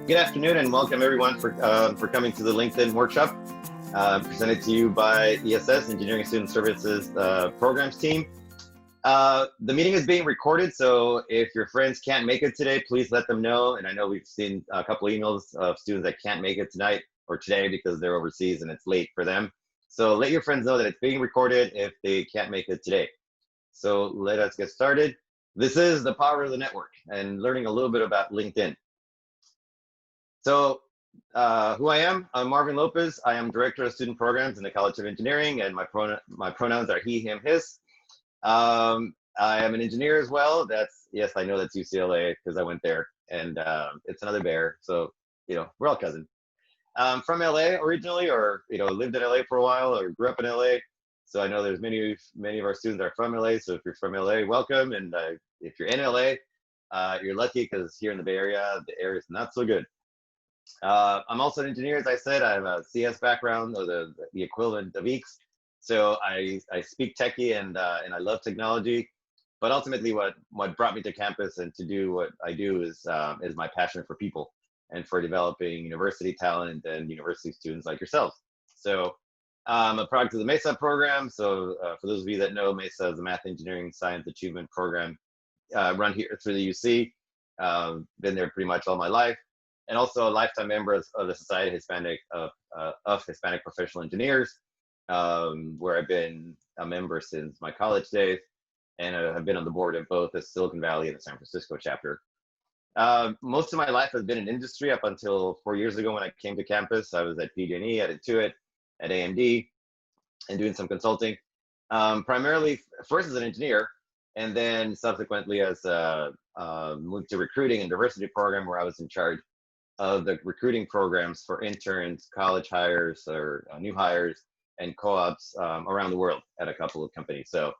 Good afternoon and welcome everyone for coming to the LinkedIn workshop presented to you by ESS, Engineering Student Services Programs team. The meeting is being recorded, so if your friends can't make it today, please let them know. And I know we've seen a couple emails of students that can't make it tonight or today because they're overseas and it's late for them. So let your friends know that it's being recorded if they can't make it today. So let us get started. This is the power of the network and learning a little bit about LinkedIn. So who I am, I'm Marvin Lopez. I am Director of Student Programs in the College of Engineering, and my pronouns are he, him, his. I am an engineer as well. Yes, I know that's UCLA because I went there, and it's another bear. So, we're all cousins. From LA originally, or, lived in LA for a while, or grew up in LA. So I know there's many of our students are from LA. So if you're from LA, welcome. And if you're in LA, you're lucky because here in the Bay Area, the area is not so good. I'm also an engineer, as I said. I have a CS background, or the equivalent of EECS. So I speak techie and I love technology. But ultimately, what brought me to campus and to do what I do is my passion for people and for developing university talent and university students like yourselves. So I'm a product of the MESA program. So for those of you that know, MESA is a Math Engineering Science Achievement Program run here through the UC. Been there pretty much all my life. And also a lifetime member of the Society of Hispanic Professional Engineers, where I've been a member since my college days, and I've been on the board of both the Silicon Valley and the San Francisco chapter. Most of my life has been in industry up until 4 years ago when I came to campus. I was at PG&E, at Intuit, at AMD, and doing some consulting. Primarily, first as an engineer, and then subsequently as moved to recruiting and diversity program, where I was in charge of the recruiting programs for interns, college hires, or new hires, and co-ops around the world at a couple of companies. So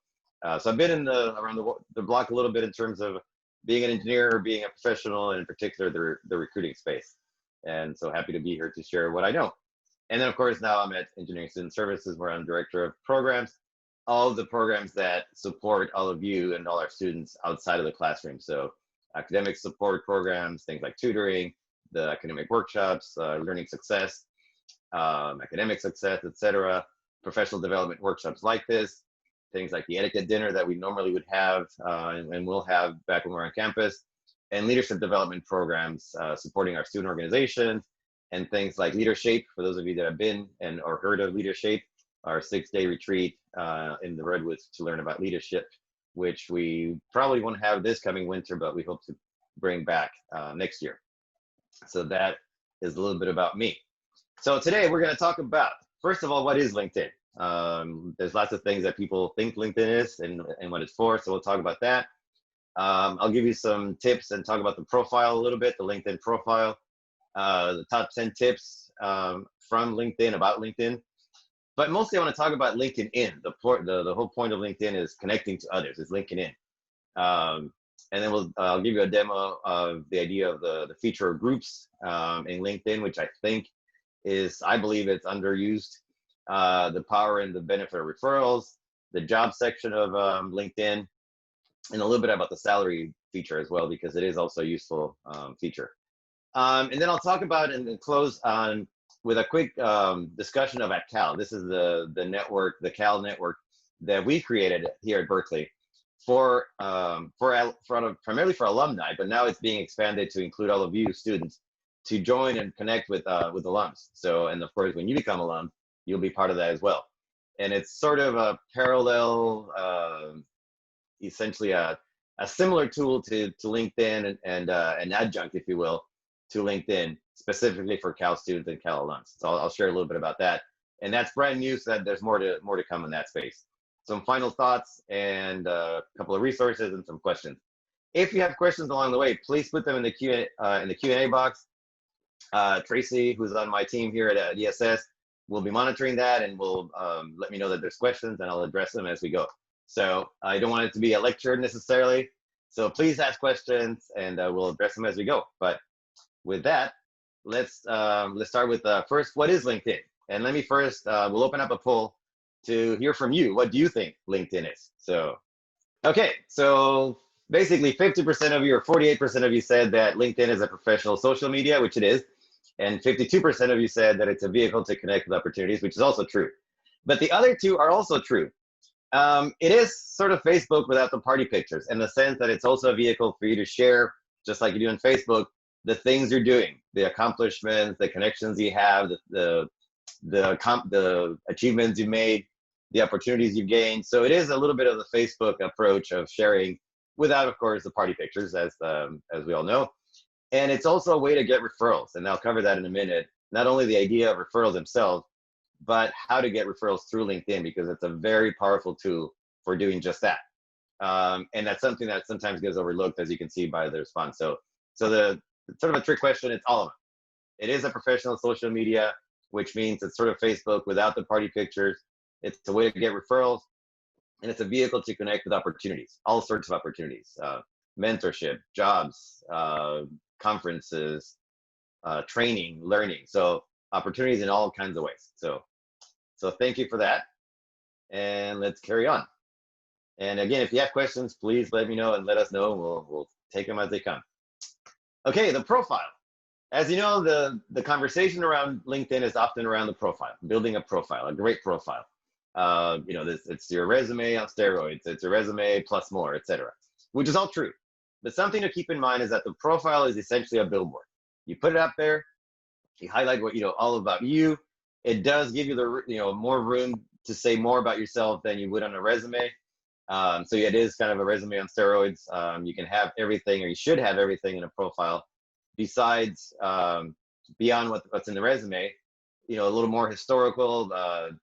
I've been around the block a little bit in terms of being an engineer or being a professional, and in particular the recruiting space. And so happy to be here to share what I know. And then of course now I'm at Engineering Student Services, where I'm Director of Programs, all of the programs that support all of you and all our students outside of the classroom. So academic support programs, things like tutoring, the academic workshops, learning success, academic success, etc. Professional development workshops like this, things like the etiquette dinner that we normally would have and will have back when we're on campus, and leadership development programs supporting our student organizations, and things like Leadership, for those of you that have been or heard of Leadership, our 6-day retreat in the Redwoods to learn about leadership, which we probably won't have this coming winter, but we hope to bring back next year. So that is a little bit about me. So today we're going to talk about, first of all, what is LinkedIn? There's lots of things that people think LinkedIn is and what it's for, so we'll talk about that. I'll give you some tips and talk about the profile a little bit, the LinkedIn profile, the top 10 tips from LinkedIn, about LinkedIn. But mostly I want to talk about LinkedIn in. The whole point of LinkedIn is connecting to others, it's LinkedIn in. And then I'll give you a demo of the idea of the feature of groups in LinkedIn, which I believe it's underused. The power and the benefit of referrals, the job section of LinkedIn, and a little bit about the salary feature as well, because it is also a useful feature. And then I'll talk about and close on with a quick discussion of at Cal. This is the network, the Cal network that we created here at Berkeley primarily for alumni, but now it's being expanded to include all of you students to join and connect with alums. So, and of course, when you become alum, you'll be part of that as well. And it's sort of a parallel, essentially a similar tool to LinkedIn and an adjunct, if you will, to LinkedIn, specifically for Cal students and Cal alums. So I'll share a little bit about that. And that's brand new, so that there's more to come in that space. Some final thoughts and a couple of resources and some questions. If you have questions along the way, please put them in the Q&A box. Tracy, who's on my team here at ESS, will be monitoring that and will let me know that there's questions, and I'll address them as we go. So I don't want it to be a lecture necessarily. So please ask questions, and we'll address them as we go. But with that, let's start with first, what is LinkedIn? And let me first, we'll open up a poll to hear from you. What do you think LinkedIn is? So, okay, so basically 50% of you or 48% of you said that LinkedIn is a professional social media, which it is. And 52% of you said that it's a vehicle to connect with opportunities, which is also true. But the other two are also true. It is sort of Facebook without the party pictures, in the sense that it's also a vehicle for you to share, just like you do on Facebook, the things you're doing, the accomplishments, the connections you have, the achievements you made, the opportunities you gained. So it is a little bit of the Facebook approach of sharing, without, of course, the party pictures, as we all know. And it's also a way to get referrals, and I'll cover that in a minute. Not only the idea of referrals themselves, but how to get referrals through LinkedIn, because it's a very powerful tool for doing just that. And that's something that sometimes gets overlooked, as you can see by the response. So the sort of a trick question, it's all of them. It is a professional social media, which means it's sort of Facebook without the party pictures. It's a way to get referrals, and it's a vehicle to connect with opportunities, all sorts of opportunities, mentorship, jobs, conferences, training, learning. So opportunities in all kinds of ways. So thank you for that. And let's carry on. And again, if you have questions, please let me know and let us know. We'll take them as they come. Okay, the profile. As you know, the conversation around LinkedIn is often around the profile, building a profile, a great profile. You know, it's your resume on steroids, it's a resume plus more, etc., which is all true. But something to keep in mind is that the profile is essentially a billboard. You put it up there, you highlight what, all about you. It does give you the, more room to say more about yourself than you would on a resume. So yeah, it is kind of a resume on steroids. You can have everything, or you should have everything in a profile besides, beyond what's in the resume, a little more historical,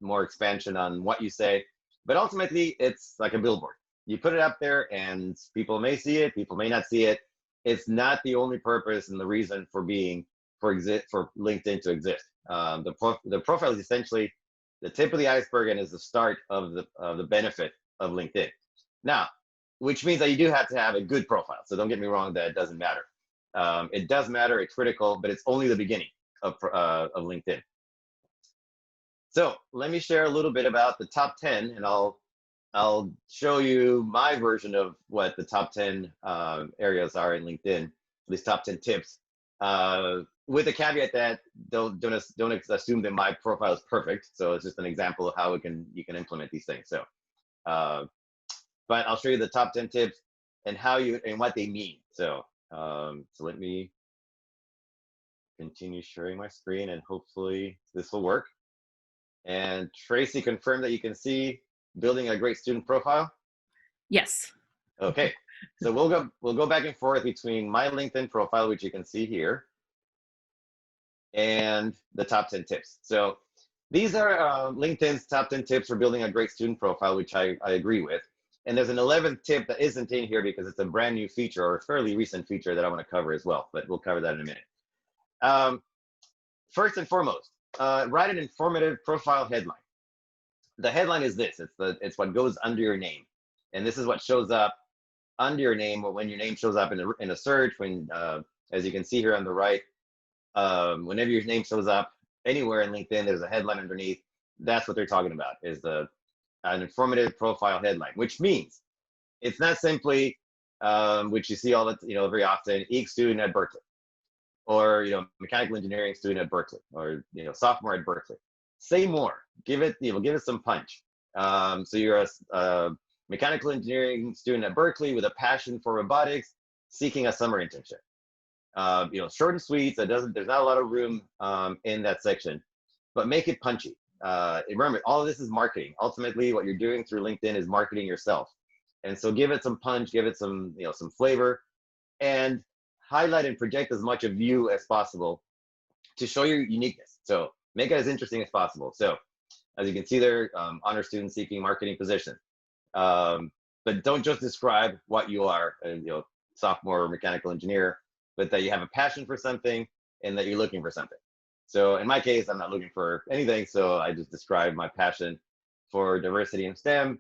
more expansion on what you say. But ultimately, it's like a billboard. You put it up there and people may see it, people may not see it. It's not the only purpose and the reason for LinkedIn to exist. The profile is essentially the tip of the iceberg and is the start of the benefit of LinkedIn. Now, which means that you do have to have a good profile. So don't get me wrong that it doesn't matter. It does matter, it's critical, but it's only the beginning of LinkedIn. So let me share a little bit about the top 10, and I'll show you my version of what the top 10 areas are in LinkedIn, these top 10 tips, with the caveat that don't assume that my profile is perfect. So it's just an example of how you can implement these things. So, but I'll show you the top 10 tips and what they mean. So, so let me continue sharing my screen, and hopefully this will work. And Tracy, confirm that you can see building a great student profile. Yes. Okay. So we'll go back and forth between my LinkedIn profile, which you can see here, and the top 10 tips. So these are LinkedIn's top 10 tips for building a great student profile, which I agree with. And there's an 11th tip that isn't in here because it's a brand new feature, or a fairly recent feature, that I want to cover as well, but we'll cover that in a minute. First and foremost, write an informative profile headline. The headline is this. It's what goes under your name. And this is what shows up under your name, when your name shows up in a search, as you can see here on the right, whenever your name shows up anywhere in LinkedIn, there's a headline underneath. That's what they're talking about, is an informative profile headline, which means it's not simply, which you see very often, EEC student at Berkeley, or mechanical engineering student at Berkeley, or sophomore at Berkeley. Say more. Give it some punch. So you're a mechanical engineering student at Berkeley with a passion for robotics, seeking a summer internship. Short and sweet. So there's not a lot of room in that section, but make it punchy. Remember, all of this is marketing. Ultimately, what you're doing through LinkedIn is marketing yourself, and so give it some punch, give it some some flavor, and highlight and project as much of you as possible to show your uniqueness. So make it as interesting as possible. So as you can see there, honor student seeking marketing position. But don't just describe what you are, sophomore mechanical engineer, but that you have a passion for something and that you're looking for something. So in my case, I'm not looking for anything. So I just describe my passion for diversity in STEM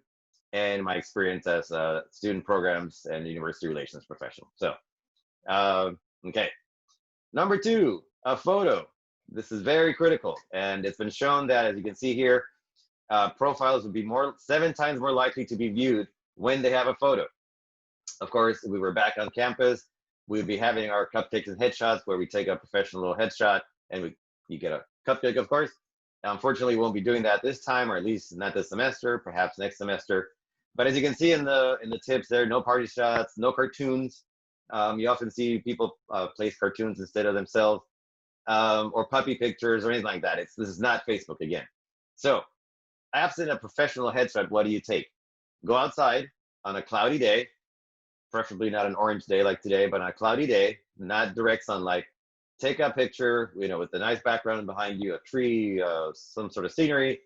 and my experience as a student programs and university relations professional. So, okay. Number 2, a photo. This is very critical, and it's been shown that, as you can see here, profiles would be 7 times more likely to be viewed when they have a photo. Of course, we were back on campus. We'd be having our cupcakes and headshots where we take a professional headshot and you get a cupcake, of course. Unfortunately, we won't be doing that this time, or at least not this semester, perhaps next semester. But as you can see in the tips there, no party shots, no cartoons. You often see people place cartoons instead of themselves, or puppy pictures or anything like that. This is not Facebook again. So absent a professional headshot, what do you take? Go outside on a cloudy day, preferably not an orange day like today, but on a cloudy day, not direct sunlight. Take a picture, with a nice background behind you, a tree, some sort of scenery,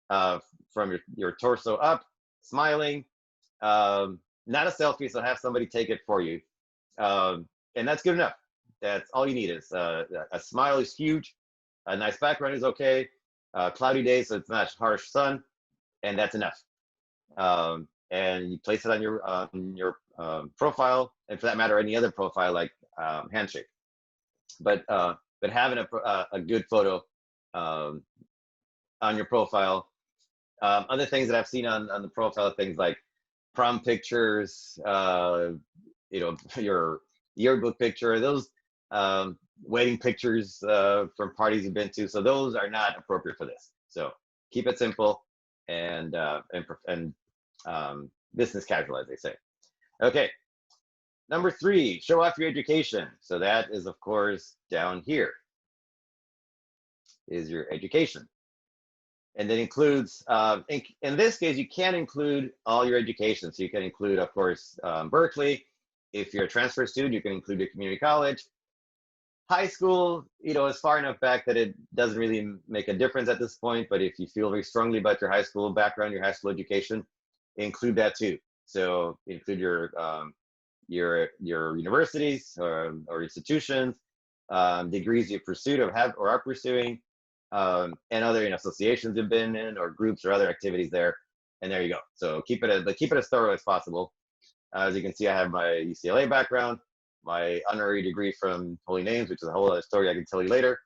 from your torso up, smiling. Not a selfie, so have somebody take it for you. And that's good enough. That's all you need is a smile is huge. A nice background is okay. Cloudy day, so it's not harsh sun, and that's enough. And you place it on your profile, and for that matter, any other profile like Handshake. But having a good photo on your profile. Other things that I've seen on the profile, things like prom pictures, your yearbook picture, those wedding pictures from parties you've been to. So those are not appropriate for this. So keep it simple and business casual, as they say. Okay. Number 3, show off your education. So that is, of course, down here is your education. And that includes, in this case, you can include all your education. So you can include, of course, Berkeley. If you're a transfer student, you can include your community college. High school, is far enough back that it doesn't really make a difference at this point. But if you feel very strongly about your high school background, your high school education, include that too. So include your universities or institutions, degrees you've pursued or are pursuing, and other associations you've been in, or groups or other activities there. And there you go. So keep it as thorough as possible. As you can see, I have my UCLA background, my honorary degree from Holy Names, which is a whole other story I can tell you later,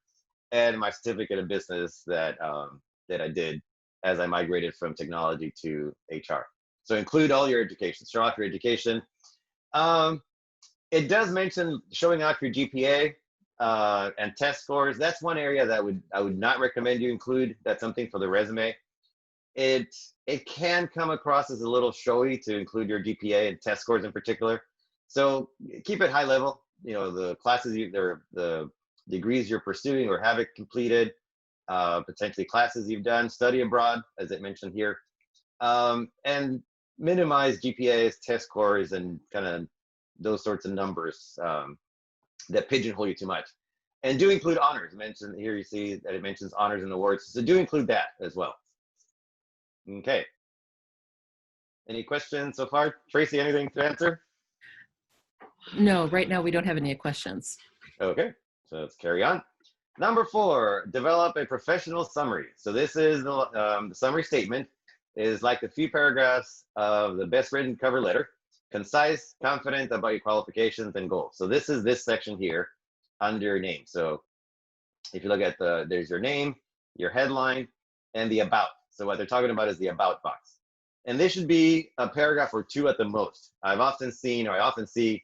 and my certificate of business that I did as I migrated from technology to HR. So include all your education, show off your education. It does mention showing off your GPA and test scores. That's one area that I would not recommend you include. That's something for the resume. It can come across as a little showy to include your GPA and test scores in particular. So keep it high level. The classes the degrees you're pursuing or have it completed, potentially classes you've done, study abroad, as it mentioned here, and minimize GPAs, test scores, and kind of those sorts of numbers that pigeonhole you too much. And do include honors. Mentioned here, you see that it mentions honors and awards. So do include that as well. Okay. Any questions so far? Tracy, anything to answer? No, right now we don't have any questions. Okay, so let's carry on. Number 4, develop a professional summary. So this is the summary statement. It is like a few paragraphs of the best written cover letter, concise, confident about your qualifications and goals. So this is this section here under your name. So if you look at there's your name, your headline, and the about. So what they're talking about is the about box. And this should be a paragraph or 2 at the most. I often see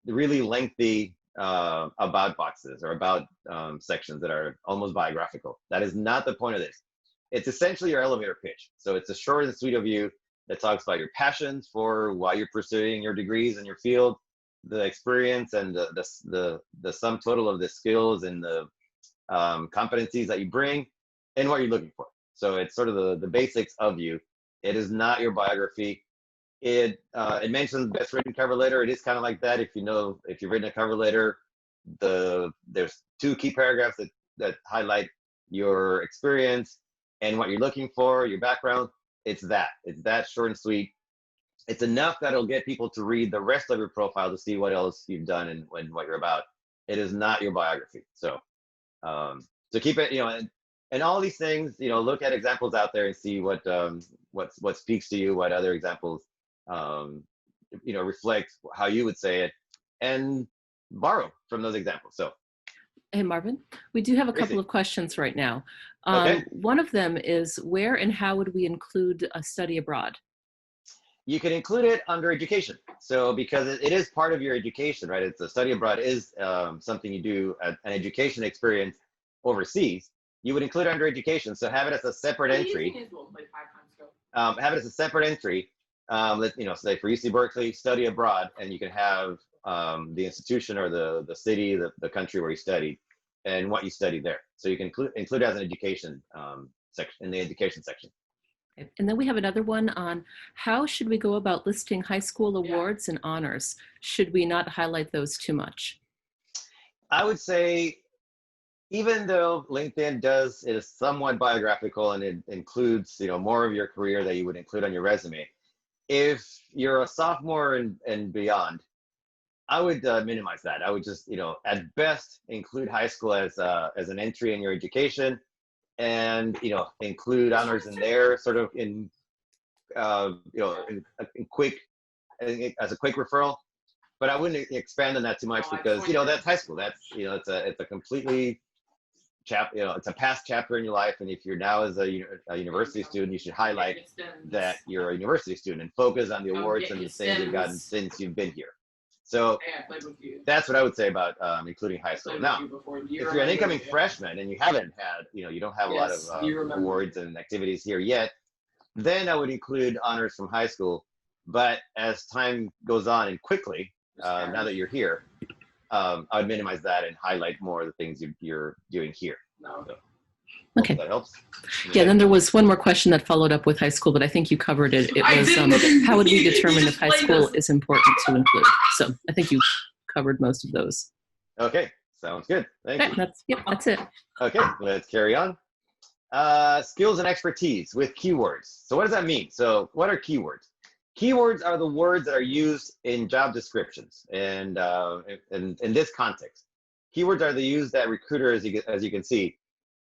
the really lengthy about boxes or about sections that are almost biographical. That is not the point of this. It's essentially your elevator pitch. So it's a short and sweet of you that talks about your passions for why you're pursuing your degrees in your field, the experience and the sum total of the skills and the competencies that you bring, and what you're looking for. So it's sort of the basics of you. It is not your biography. It mentions best written cover letter. It is kind of like that. If you've written a cover letter, there's 2 key paragraphs that highlight your experience and what you're looking for, your background. It's that short and sweet. It's enough that it'll get people to read the rest of your profile to see what else you've done and what you're about. It is not your biography. So keep it, and all these things, look at examples out there and see what speaks to you, what other examples reflect how you would say it, and borrow from those examples. So, hey Marvin, we do have a couple of questions right now. Okay. One of them is, where and how would we include a study abroad? you can include it under education. So because it is part of your education, right? It's a study abroad is something you do at an education experience overseas. You would include it under education. So have it as a separate entry. Have it as a separate entry. Say for UC Berkeley, study abroad, and you can have the institution or the city, the country where you studied, and what you studied there. So you can include it as an education section in the education section. And then we have another one on how should we go about listing high school awards and honors? Should we not highlight those too much? I would say, even though LinkedIn is somewhat biographical and it includes more of your career that you would include on your resume, if you're a sophomore and beyond, I would minimize that. I would just at best include high school as an entry in your education, and include honors in there, sort of in quick, as a quick referral. But I wouldn't expand on that too much, because that's high school. That's it's a completely it's a past chapter in your life. And if you're now as a university student, you should highlight that you're a university student and focus on the awards and the things you've gotten since you've been here. So that's what I would say about including high school. Now, if you're an incoming freshman and you haven't had, you don't have a lot of awards and activities here yet, then I would include honors from high school. But as time goes on and quickly, now that you're here, I would minimize that and highlight more of the things you're doing here. So, okay. That helps. Yeah, then there was one more question that followed up with high school, but I think you covered it. It was how would we determine if high school is important to include? So I think you covered most of those. Okay, sounds good. Thank you. That's it. Okay, let's carry on. Skills and expertise with keywords. So what does that mean? So what are keywords? Keywords are the words that are used in job descriptions, and in this context, keywords are the use that recruiters, as you can see,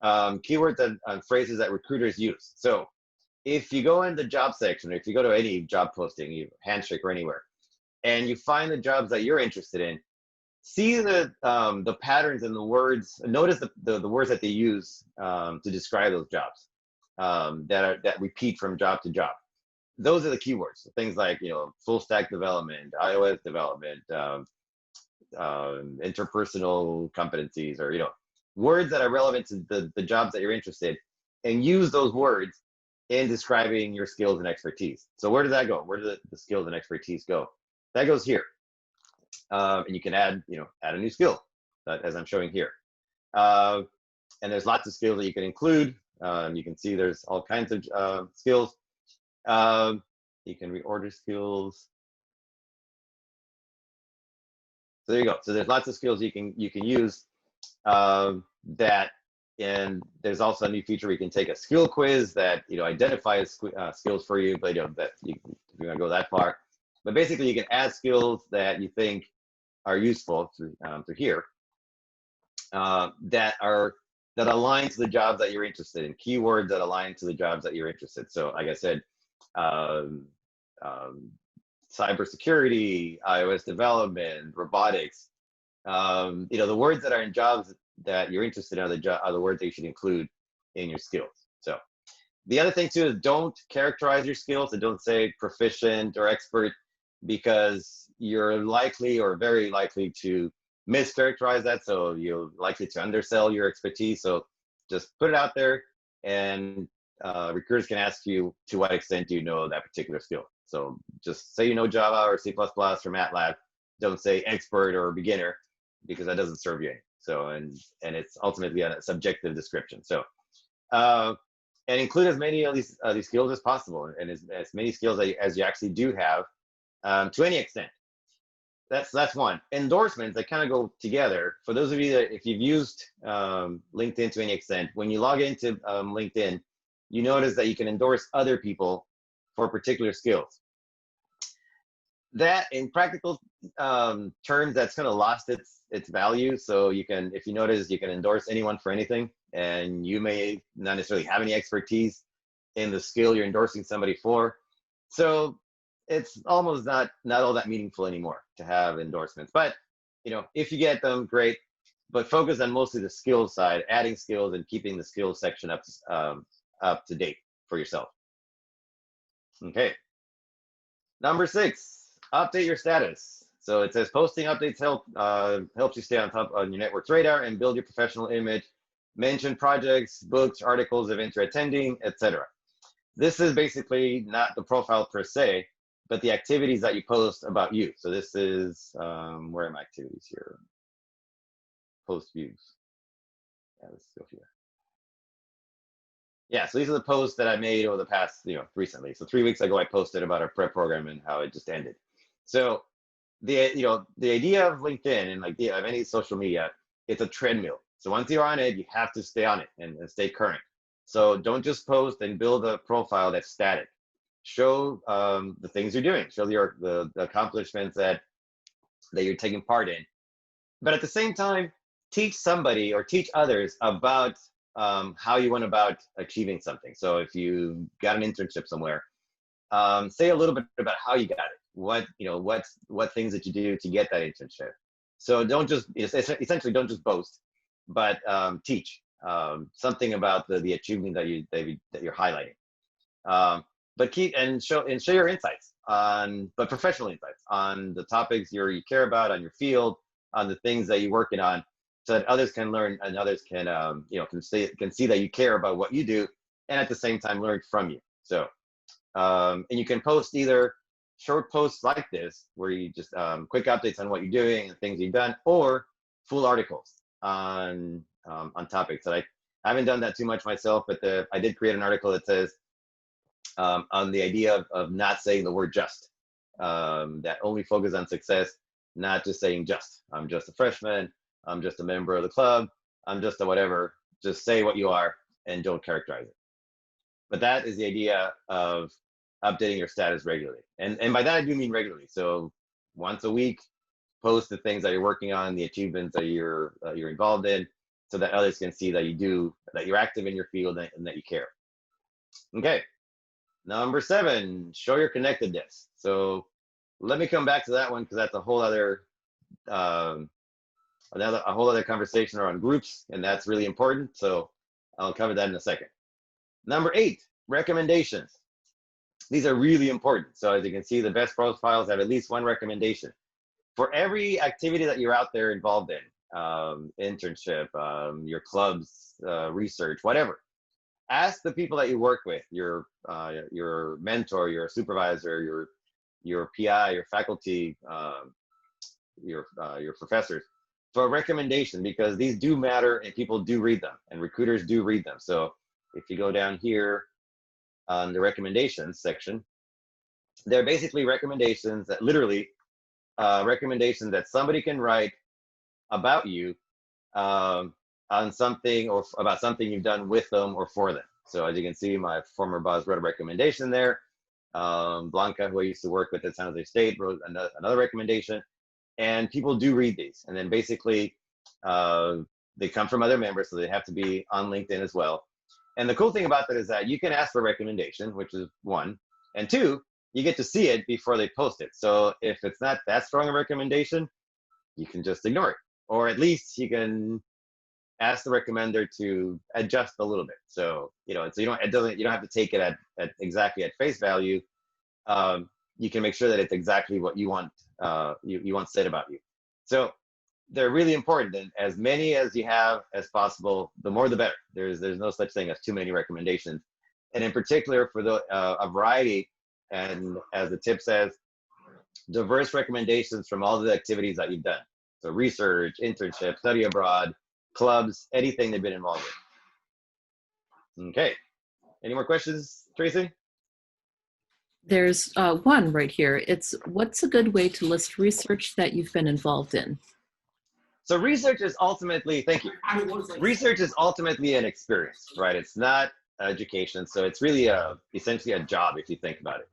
keywords and phrases that recruiters use. So if you go in the job section, or if you go to any job posting, Handshake or anywhere, and you find the jobs that you're interested in, see the patterns and the words. Notice the words that they use to describe those jobs that repeat from job to job. Those are the keywords. Things like full stack development, iOS development, interpersonal competencies, or words that are relevant to the jobs that you're interested in, and use those words in describing your skills and expertise. So where does that go? Where do the skills and expertise go? That goes here, and you can add a new skill, as I'm showing here. And there's lots of skills that you can include. You can see there's all kinds of skills. You can reorder skills. So there you go. So there's lots of skills you can use that, and there's also a new feature where you can take a skill quiz that identifies skills for you, but that if you want to go that far. But basically, you can add skills that you think are useful through here that align to the jobs that you're interested in, keywords that align to the jobs that you're interested in. So like I said, cybersecurity, iOS development, robotics, the words that are in jobs that you're interested in are the words that you should include in your skills. So the other thing too is don't characterize your skills, and don't say proficient or expert, because you're likely or very likely to mischaracterize that. So you're likely to undersell your expertise. So just put it out there, and recruiters can ask you to what extent do you know that particular skill. So just say Java or C++ or MATLAB. Don't say expert or beginner, because that doesn't serve you any. So and it's ultimately a subjective description. So and include as many of these skills as possible, and as many skills as you actually do have, to any extent. That's one. Endorsements, they kind of go together. For those of you that, if you've used LinkedIn to any extent, when you log into LinkedIn, you notice that you can endorse other people for particular skills. That, in practical terms, that's kind of lost its value. So you can, if you notice, you can endorse anyone for anything, and you may not necessarily have any expertise in the skill you're endorsing somebody for. So it's almost not all that meaningful anymore to have endorsements. But if you get them, great. But focus on mostly the skills side, adding skills and keeping the skills section up to date for yourself. Okay. Number 6, update your status. So it says posting updates helps you stay on top on your network's radar and build your professional image. Mention projects, books, articles, events you're attending, etc. This is basically not the profile per se, but the activities that you post about you. So this is, where are my activities here? Post views. Yeah, let's go here. Yeah, so these are the posts that I made over the past, recently. So 3 weeks ago, I posted about our prep program and how it just ended. So the idea of LinkedIn and like of any social media, it's a treadmill. So once you're on it, you have to stay on it and stay current. So don't just post and build a profile that's static. Show the things you're doing. Show the accomplishments that you're taking part in. But at the same time, teach somebody or teach others about how you went about achieving something. So if you got an internship somewhere, say a little bit about how you got it. What things did you do to get that internship? So don't just essentially don't just boast, but teach something about the achievement that you're highlighting. But keep and show your insights but professional insights on the topics you care about, on your field, on the things that you're working on, so that others can learn and others can can see that you care about what you do, and at the same time learn from you. So and you can post either short posts like this, where you just quick updates on what you're doing and things you've done, or full articles on topics that I haven't done that too much myself, but I did create an article that says on the idea of not saying the word just, that only focus on success, not just saying just. I'm just a freshman, I'm just a member of the club, I'm just a whatever. Just say what you are and don't characterize it. But that is the idea of updating your status regularly. And by that, I do mean regularly. So once a week, post the things that you're working on, the achievements that you're involved in, so that others can see that you're active in your field and that you care. Okay. Number 7, show your connectedness. So let me come back to that one, because that's a whole other conversation around groups, and that's really important. So I'll cover that in a second. Number 8, recommendations. These are really important. So as you can see, the best profiles have at least one recommendation. For every activity that you're out there involved in, internship, your clubs, research, whatever, ask the people that you work with, your mentor, your supervisor, your PI, your faculty, your professors, for a recommendation, because these do matter and people do read them and recruiters do read them. So if you go down here on the recommendations section, they're basically recommendations that recommendations that somebody can write about you on something, or about something you've done with them or for them. So as you can see, my former boss wrote a recommendation there. Blanca, who I used to work with at San Jose State, wrote another recommendation. And people do read these. And then basically, they come from other members, so they have to be on LinkedIn as well. And the cool thing about that is that you can ask for a recommendation, which is 1. And 2, you get to see it before they post it. So if it's not that strong a recommendation, you can just ignore it. Or at least you can ask the recommender to adjust a little bit. So, so you don't have to take it at exactly at face value. You can make sure that it's exactly what you want you want said about you. So they're really important, and as many as you have as possible, the more the better. There's no such thing as too many recommendations, and in particular for a variety, and as the tip says, diverse recommendations from all the activities that you've done. So research, internship, study abroad, clubs, anything they've been involved with. Okay, any more questions, Tracy? There's one right here. It's, what's a good way to list research that you've been involved in? So research is ultimately, thank you. Research is ultimately an experience, right? It's not education. So it's really essentially a job, if you think about it.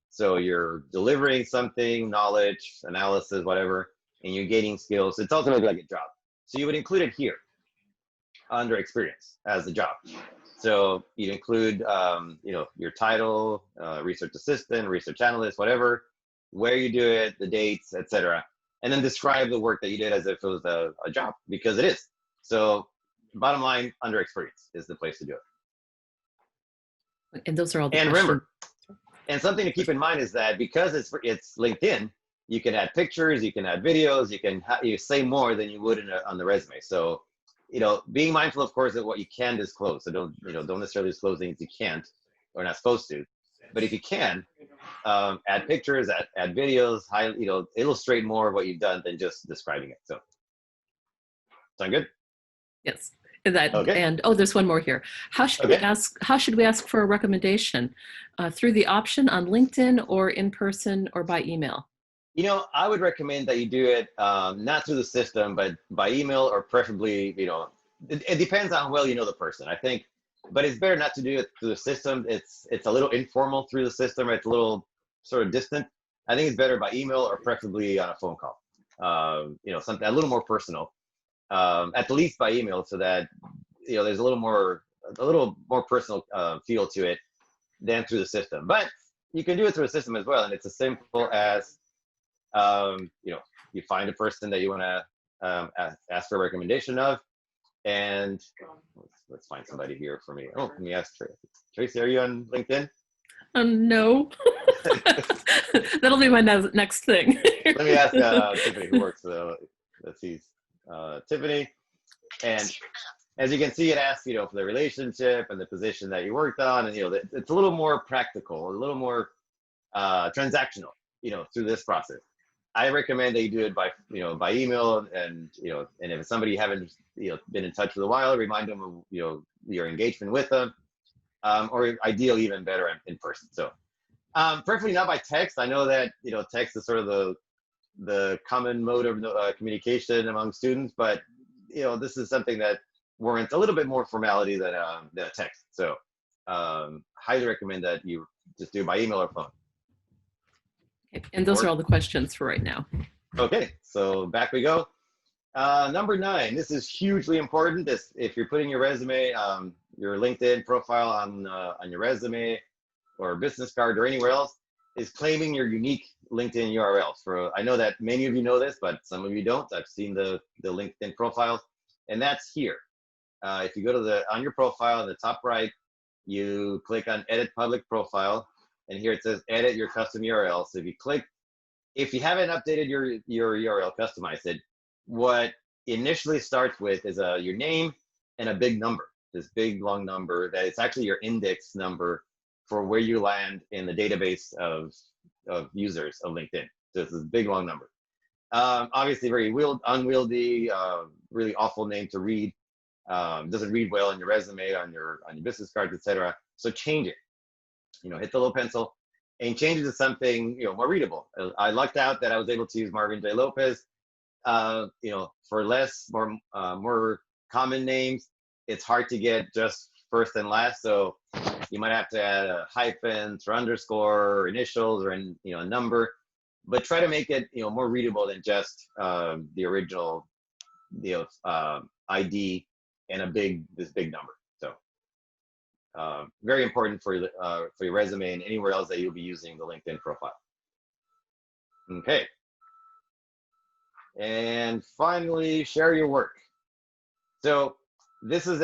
So you're delivering something, knowledge, analysis, whatever, and you're gaining skills. It's ultimately like a job. So you would include it here under experience as a job. So you'd include, your title, research assistant, research analyst, whatever, where you do it, the dates, etc. And then describe the work that you did as if it was a job, because it is. So bottom line, under experience is the place to do it. And those are all the and questions. And something to keep in mind is that because it's LinkedIn, you can add pictures, you can add videos, you say more than you would on the resume. So, being mindful, of course, of what you can disclose. So don't necessarily disclose things you can't or not supposed to. But if you can, add pictures, add videos, illustrate more of what you've done than just describing it. So, sound good? Yes. Okay. And there's one more here. How should we ask for a recommendation? Through the option on LinkedIn, or in person, or by email? I would recommend that you do it not through the system, but by email, or preferably, it depends on how well you know the person, I think. But it's better not to do it through the system. It's a little informal through the system. It's a little sort of distant. I think it's better by email, or preferably on a phone call. Something a little more personal. At the least by email, so that there's a little more personal feel to it than through the system. But you can do it through a system as well, and it's as simple as you find a person that you want to ask for a recommendation of, and let's find somebody here for me. Oh, let me ask Tracy. Tracy, are you on LinkedIn? No. That'll be my next thing. Let me ask Tiffany, who works. Let's see. Tiffany, and as you can see, it asks for the relationship and the position that you worked on, and it's a little more practical, a little more transactional through this process. I recommend that you do it by by email, and and if it's somebody you haven't been in touch with a while, remind them of your engagement with them, or ideally even better in person. So preferably not by text. I know that text is sort of the common mode of communication among students, but this is something that warrants a little bit more formality than a text. So highly recommend that you just do it by email or phone. Okay. And those are all the questions for right now. Okay, so back we go. Number 9, this is hugely important. If you're putting your resume, your LinkedIn profile on your resume or business card or anywhere else, is claiming your unique LinkedIn URL. I know that many of you know this, but some of you don't. I've seen the LinkedIn profiles, and that's here. If you go to on your profile in the top right, you click on Edit Public Profile, and here it says Edit Your Custom URL. So if you haven't updated your URL, customize it. What initially starts with is your name and a big number, this big long number that it's actually your index number for where you land in the database of users of LinkedIn. So it's this big long number. Obviously very unwieldy, really awful name to read. Doesn't read well on your resume, on your business cards, etc. So change it. Hit the little pencil and change it to something more readable. I lucked out that I was able to use Marvin J. Lopez. For more common names, it's hard to get just first and last. So you might have to add hyphens or underscore or initials or a number, but try to make it more readable than just the original ID and this big number. So very important for your resume and anywhere else that you'll be using the LinkedIn profile. Okay. And finally, share your work. So this is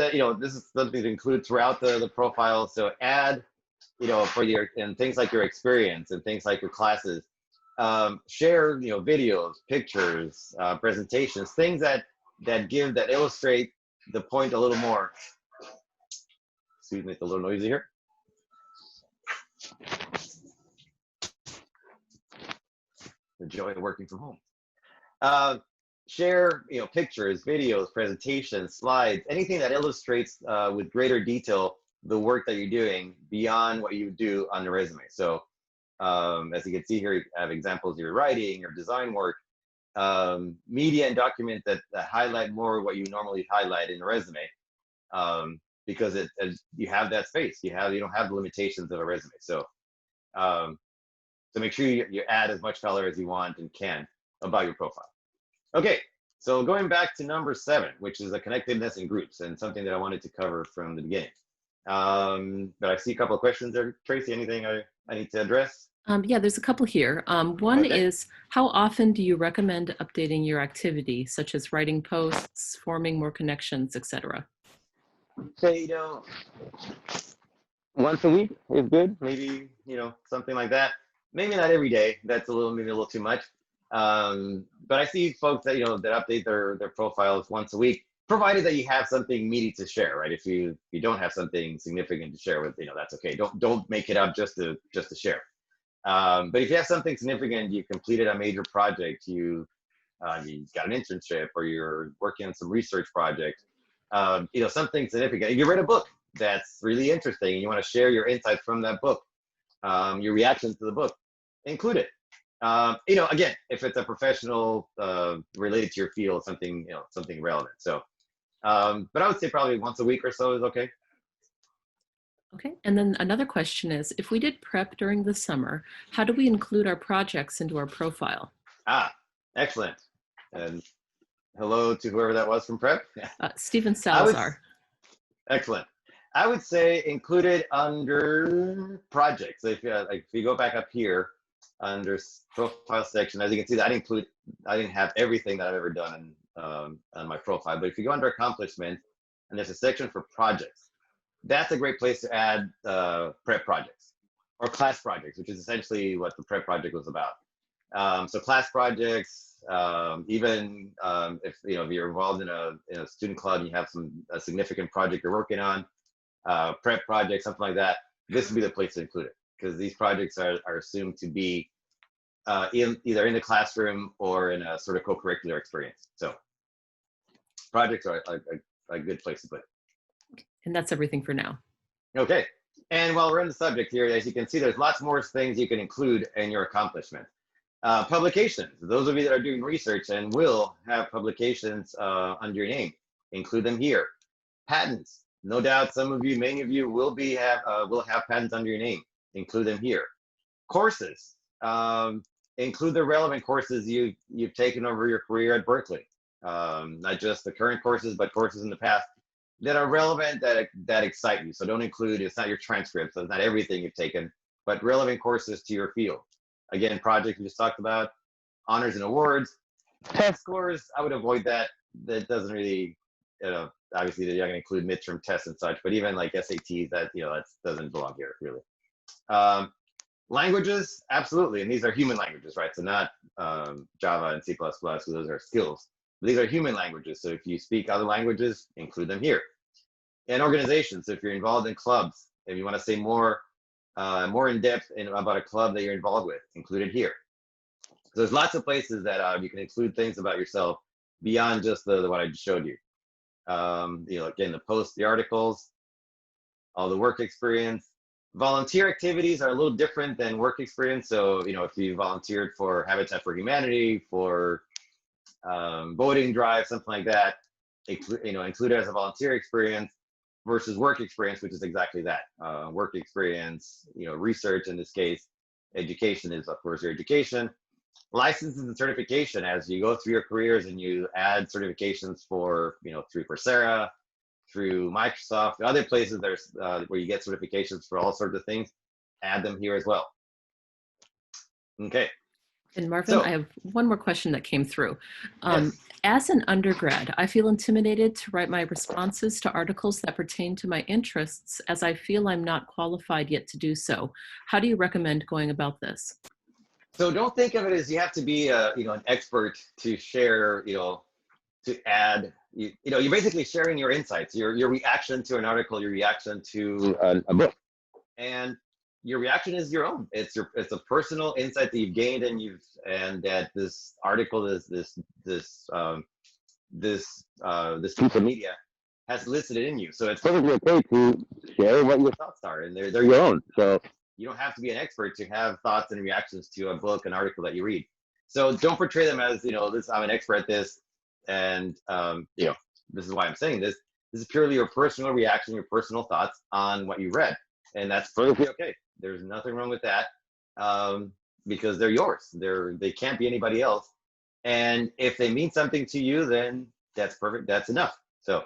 something to include throughout the profile. So add, and things like your experience and things like your classes. Share, videos, pictures, presentations, things that illustrate the point a little more. Excuse me, it's a little noisy here. The joy of working from home. Share, pictures, videos, presentations, slides, anything that illustrates with greater detail the work that you're doing beyond what you do on the resume. So as you can see here, you have examples of your writing, your design work, media and documents that highlight more what you normally highlight in a resume, because you have that space. You don't have the limitations of a resume. So make sure you add as much color as you want and can about your profile. Okay, so going back to number 7, which is the connectedness in groups, and something that I wanted to cover from the beginning. But I see a couple of questions there. Tracy, anything I need to address? Yeah, there's a couple here. One is, how often do you recommend updating your activity, such as writing posts, forming more connections, etc.? So, once a week is good. Maybe, something like that. Maybe not every day. That's maybe a little too much. But I see folks that, that update their profiles once a week, provided that you have something meaty to share, right? If you don't have something significant to share with, that's okay. Don't make it up just to share. But if you have something significant, you completed a major project, you got an internship, or you're working on some research project, something significant. You read a book that's really interesting, and you want to share your insights from that book, your reactions to the book, include it. Again, if it's a professional related to your field, something relevant. So, but I would say probably once a week or so is okay. Okay, and then another question is, if we did prep during the summer, how do we include our projects into our profile? Excellent. And hello to whoever that was from prep. Stephen Salazar. Excellent. I would say include it under projects. So if you go back up here under profile section, as you can see, I didn't have everything that I've ever done on my profile. But if you go under accomplishments, and there's a section for projects, that's a great place to add prep projects or class projects, which is essentially what the prep project was about. So class projects, even if you're involved in a student club and you have a significant project you're working on, prep project, something like that, this would be the place to include it, because these projects are assumed to be either in the classroom or in a sort of co-curricular experience. So projects are a good place to put it. And that's everything for now. Okay. And while we're in the subject here, as you can see, there's lots more things you can include in your accomplishment. Publications. Those of you that are doing research and will have publications under your name, include them here. Patents. No doubt many of you will have patents under your name. Include them here. Courses. Include the relevant courses you've taken over your career at Berkeley. Not just the current courses, but courses in the past that are relevant, that excite you. So don't include, it's not your transcript, so it's not everything you've taken, but relevant courses to your field. Again, project we just talked about, honors and awards. Test scores, I would avoid that. That doesn't really, obviously they're not going to include midterm tests and such, but even like SATs, that doesn't belong here really. Languages, absolutely, and these are human languages, right? So not Java and C++, so those are skills. But these are human languages, so if you speak other languages, include them here. And organizations, so if you're involved in clubs, if you want to say more in depth about a club that you're involved with, include it here. So there's lots of places that you can include things about yourself beyond just what I just showed you. Again, the posts, the articles, all the work experience. Volunteer activities are a little different than work experience. So, if you volunteered for Habitat for Humanity, for voting drive, something like that, include it as a volunteer experience versus work experience, which is exactly that. Work experience, research in this case, education is of course your education. Licenses and certification, as you go through your careers and you add certifications for, through Coursera, through Microsoft, other places there's where you get certifications for all sorts of things, add them here as well. Okay. And Marvin, I have one more question that came through. Yes. As an undergrad, I feel intimidated to write my responses to articles that pertain to my interests, as I feel I'm not qualified yet to do so. How do you recommend going about this? So don't think of it as you have to be an expert to share, to add, you're basically sharing your insights, your reaction to an article, your reaction to a book. And your reaction is your own. It's a personal insight that you've gained, and that this article, this piece of media has elicited in you. So it's perfectly okay to share what your thoughts are, and they're your own. So you don't have to be an expert to have thoughts and reactions to a book, an article that you read. So don't portray them as, I'm an expert at this, and this is why I'm saying this. This is purely your personal reaction, your personal thoughts on what you read, and that's perfectly okay. There's nothing wrong with that, because they're yours. They can't be anybody else. And if they mean something to you, then that's perfect. That's enough. So.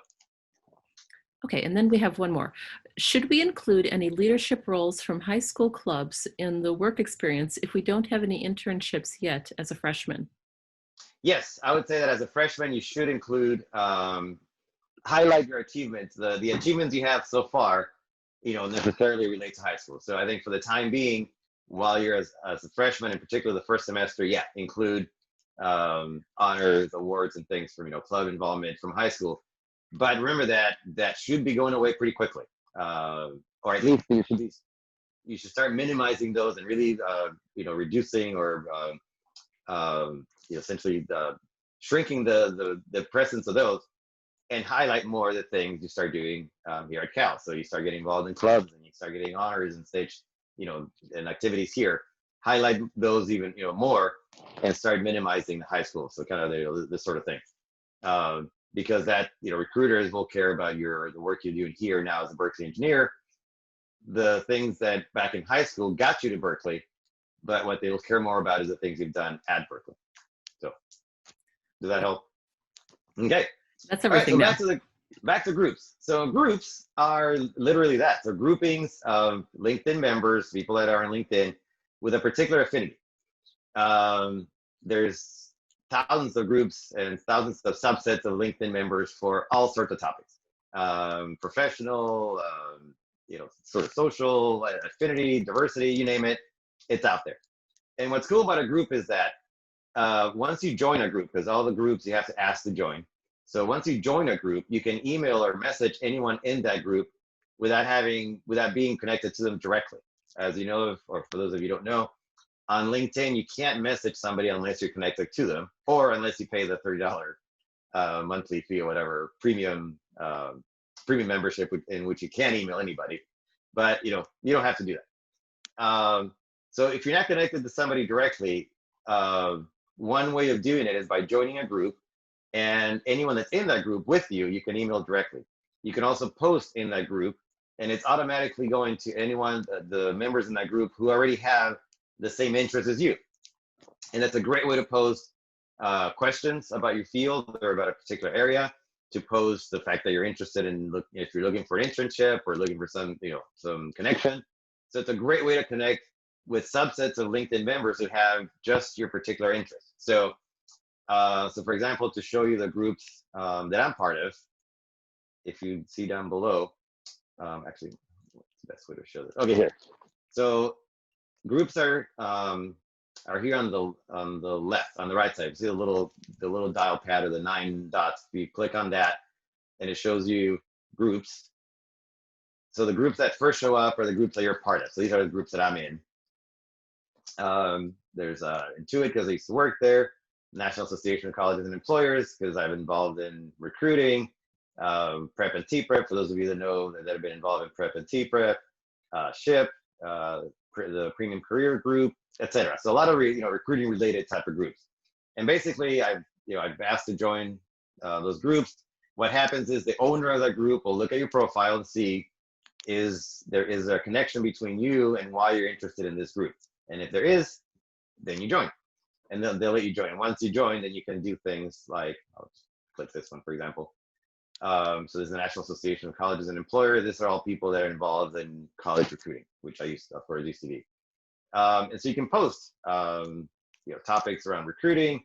Okay, and then we have one more. Should we include any leadership roles from high school clubs in the work experience if we don't have any internships yet as a freshman? Yes, I would say that as a freshman, you should include, highlight your achievements, the achievements you have so far, necessarily relate to high school. So I think for the time being, while you're as a freshman, in particular the first semester, yeah, include honors, awards, and things from club involvement from high school. But remember that should be going away pretty quickly, or at least you should start minimizing those and really reducing or essentially shrinking the presence of those, and highlight more of the things you start doing here at Cal. So you start getting involved in clubs and you start getting honors and stage, and activities here. Highlight those even more, and start minimizing the high school. So kind of this sort of thing, because that recruiters will care about the work you're doing here now as a Berkeley engineer, the things that back in high school got you to Berkeley, but what they will care more about is the things you've done at Berkeley. So does that help? Okay. That's everything. All right, so back to groups. So groups are literally that. So groupings of LinkedIn members, people that are on LinkedIn with a particular affinity. There's thousands of groups and thousands of subsets of LinkedIn members for all sorts of topics. Professional, sort of social, affinity, diversity, you name it, it's out there. And what's cool about a group is that once you join a group, because all the groups you have to ask to join. So once you join a group, you can email or message anyone in that group without being connected to them directly. As you know, or for those of you who don't know, on LinkedIn, you can't message somebody unless you're connected to them, or unless you pay the $30 monthly fee or whatever premium membership in which you can email anybody. But you don't have to do that. So if you're not connected to somebody directly, one way of doing it is by joining a group, and anyone that's in that group with you, you can email directly. You can also post in that group, and it's automatically going to anyone, the members in that group who already have the same interests as you. And that's a great way to post questions about your field or about a particular area, to post the fact that you're interested in, if you're looking for an internship or looking for some connection. So it's a great way to connect with subsets of LinkedIn members who have just your particular interest. So for example, to show you the groups that I'm part of, if you see down below, actually, what's the best way to show this? Okay, here. So groups are here on the left, on the right side. You see the little dial pad or the 9 dots. You click on that, and it shows you groups. So the groups that first show up are the groups that you're part of. So these are the groups that I'm in. There's Intuit, because I used to work there. National Association of Colleges and Employers, because I'm involved in recruiting. Prep and T-Prep, for those of you that know that have been involved in Prep and T-Prep. SHIP, the Premium Career Group, etc. So a lot of recruiting related type of groups. And basically, I've asked to join those groups. What happens is the owner of that group will look at your profile and see, is there a connection between you and why you're interested in this group? And if there is, then you join. And they'll let you join. Once you join, then you can do things like, I'll just click this one, for example. So there's the National Association of Colleges and Employers. These are all people that are involved in college recruiting, which I used to be. And so you can post, topics around recruiting.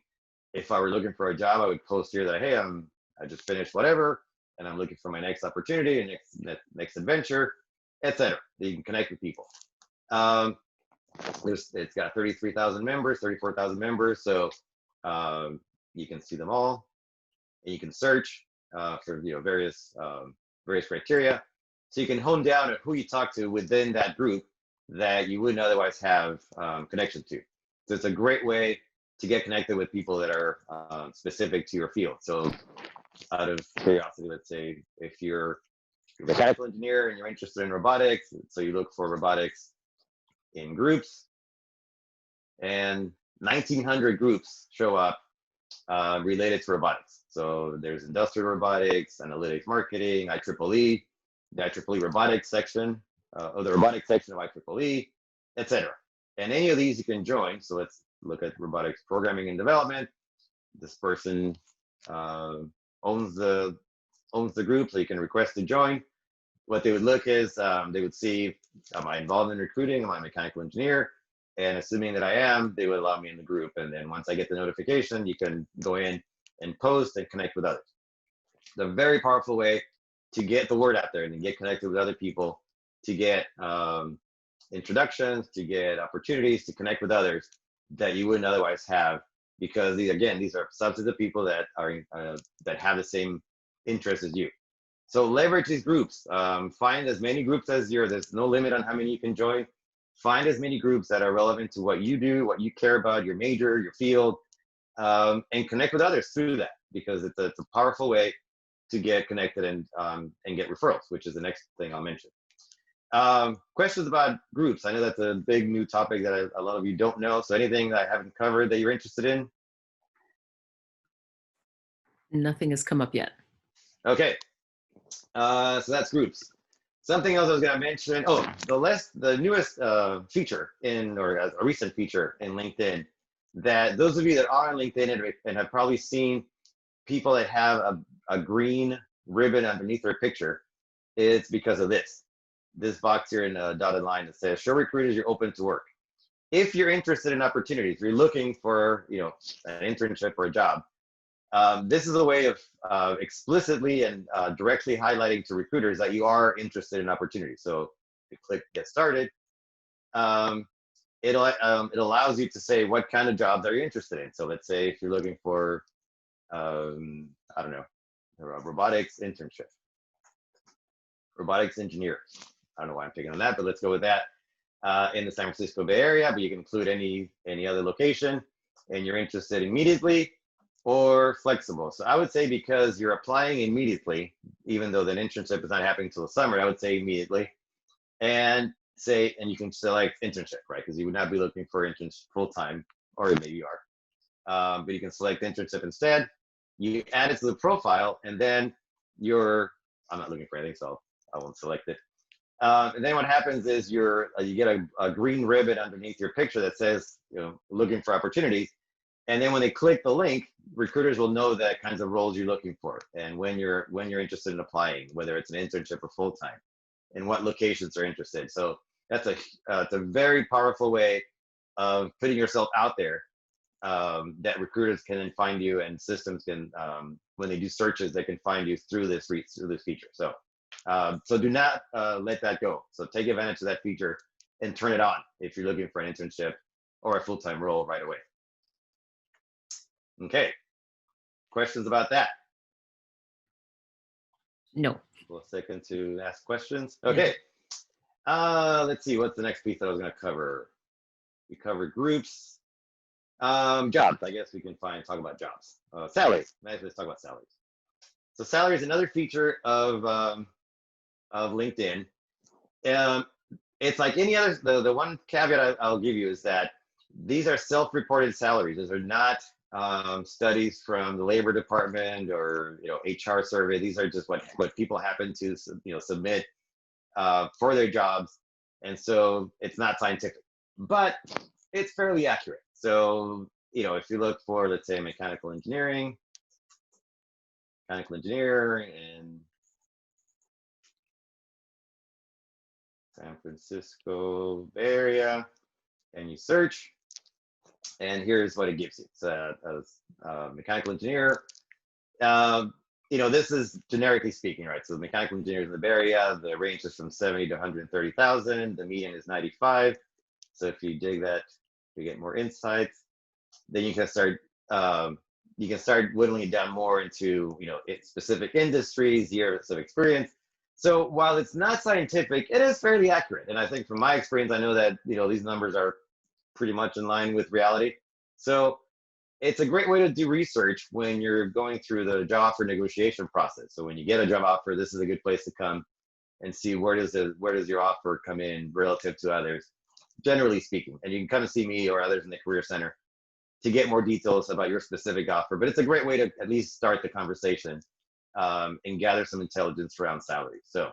If I were looking for a job, I would post here that, hey, I just finished whatever, and I'm looking for my next opportunity and next adventure, etc. You can connect with people. It's got 33,000 members, 34,000 members, so you can see them all, and you can search for various criteria. So you can hone down on who you talk to within that group that you wouldn't otherwise have connection to. So it's a great way to get connected with people that are specific to your field. So out of curiosity, let's say if you're a mechanical engineer and you're interested in robotics, so you look for robotics in groups, and 1,900 groups show up related to robotics. So there's industrial robotics, analytics, marketing, IEEE, the IEEE robotics section, or the robotics section of IEEE, etc. And any of these you can join. So let's look at robotics programming and development. This person owns the group, so you can request to join. What they would look is, they would see, am I involved in recruiting? Am I a mechanical engineer? And assuming that I am, they would allow me in the group. And then once I get the notification, you can go in and post and connect with others. It's a very powerful way to get the word out there and get connected with other people to get introductions, to get opportunities, to connect with others that you wouldn't otherwise have, because these are subsets of people that are that have the same interests as you. So leverage these groups. Find as many groups as there's no limit on how many you can join. Find as many groups that are relevant to what you do, what you care about, your major, your field, and connect with others through that, because it's a powerful way to get connected and get referrals, which is the next thing I'll mention. Questions about groups. I know that's a big new topic that a lot of you don't know. So anything that I haven't covered that you're interested in? Nothing has come up yet. Okay. So that's groups. Something else I was going to mention. Oh, the newest feature or a recent feature in LinkedIn, that those of you that are on LinkedIn and have probably seen people that have a green ribbon underneath their picture, it's because of this box here in a dotted line that says, show recruiters you're open to work. If you're interested in opportunities, if you're looking for an internship or a job, this is a way of explicitly and directly highlighting to recruiters that you are interested in opportunities. So if you click get started, it allows you to say what kind of jobs are you interested in. So let's say if you're looking for, I don't know, a robotics internship, robotics engineer. I don't know why I'm picking on that, but let's go with that in the San Francisco Bay Area, but you can include any other location, and you're interested immediately or flexible. So I would say, because you're applying immediately, even though the internship is not happening until the summer, I would say immediately, and you can select internship, right? Because you would not be looking for internship full-time, or maybe you are, but you can select internship instead. You add it to the profile, and then I'm not looking for anything, so I won't select it. And then what happens is you get a green ribbon underneath your picture that says, looking for opportunities. And then when they click the link, recruiters will know that kinds of roles you're looking for, and when you're interested in applying, whether it's an internship or full-time, and what locations are interested. So that's it's a very powerful way of putting yourself out there, that recruiters can then find you, and systems can, when they do searches, they can find you through this feature. So do not let that go. So take advantage of that feature and turn it on if you're looking for an internship or a full-time role right away. Okay. Questions about that? No. We'll second to ask questions. Okay. Yeah. Let's see. What's the next piece that I was going to cover? We covered groups. Jobs. I guess we can talk about jobs. Salaries. Let's talk about salaries. So salary is another feature of LinkedIn. It's like any other. The one caveat I'll give you is that these are self-reported salaries. These are not studies from the labor department or HR survey. These are just what people happen to submit for their jobs, and so it's not scientific, but it's fairly accurate. So if you look for, let's say, mechanical engineer in San Francisco Bay Area, and you search, and here's what it gives you. It's a mechanical engineer. This is generically speaking, right? So the mechanical engineers in the Bay Area, the range is from 70 to 130,000. The median is 95. So if you dig that, you get more insights. Then you can start whittling it down more into specific industries, years of experience. So while it's not scientific, it is fairly accurate. And I think from my experience, I know that these numbers are pretty much in line with reality. So it's a great way to do research when you're going through the job offer negotiation process. So when you get a job offer, this is a good place to come and see where does your offer come in relative to others, generally speaking. And you can kind of see me or others in the Career Center to get more details about your specific offer. But it's a great way to at least start the conversation and gather some intelligence around salary. So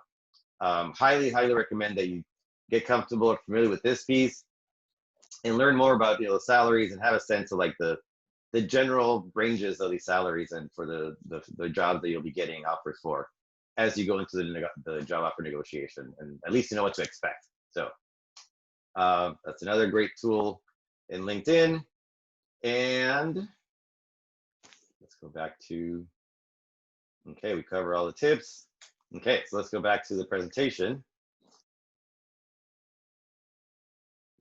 highly recommend that you get comfortable or familiar with this piece and learn more about salaries, and have a sense of like the general ranges of these salaries, and for the jobs that you'll be getting offers for as you go into the job offer negotiation, and at least you know what to expect. So that's another great tool in LinkedIn. And let's go back to, okay, we cover all the tips. Okay, so let's go back to the presentation.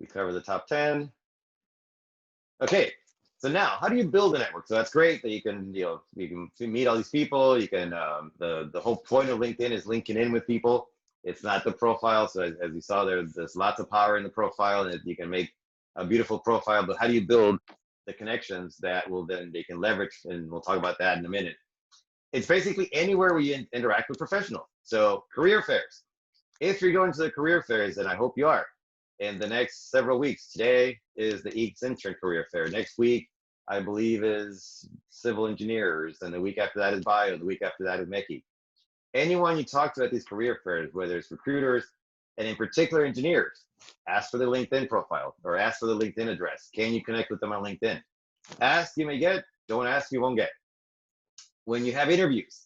We cover the top 10. Okay, so now how do you build a network? So that's great that you can, you can meet all these people. You can, the whole point of LinkedIn is linking in with people. It's not the profile. So as you saw, there's lots of power in the profile, and you can make a beautiful profile, but how do you build the connections that will then they can leverage? And we'll talk about that in a minute. It's basically anywhere where you interact with professionals. So career fairs. If you're going to the career fairs, and I hope you are, in the next several weeks. Today is the EECS Intern Career Fair. Next week, I believe, is civil engineers, and the week after that is bio, the week after that is Mechie. Anyone you talk to at these career fairs, whether it's recruiters, and in particular engineers, ask for the LinkedIn profile or ask for the LinkedIn address. Can you connect with them on LinkedIn? Ask, you may get. Don't ask, you won't get. When you have interviews,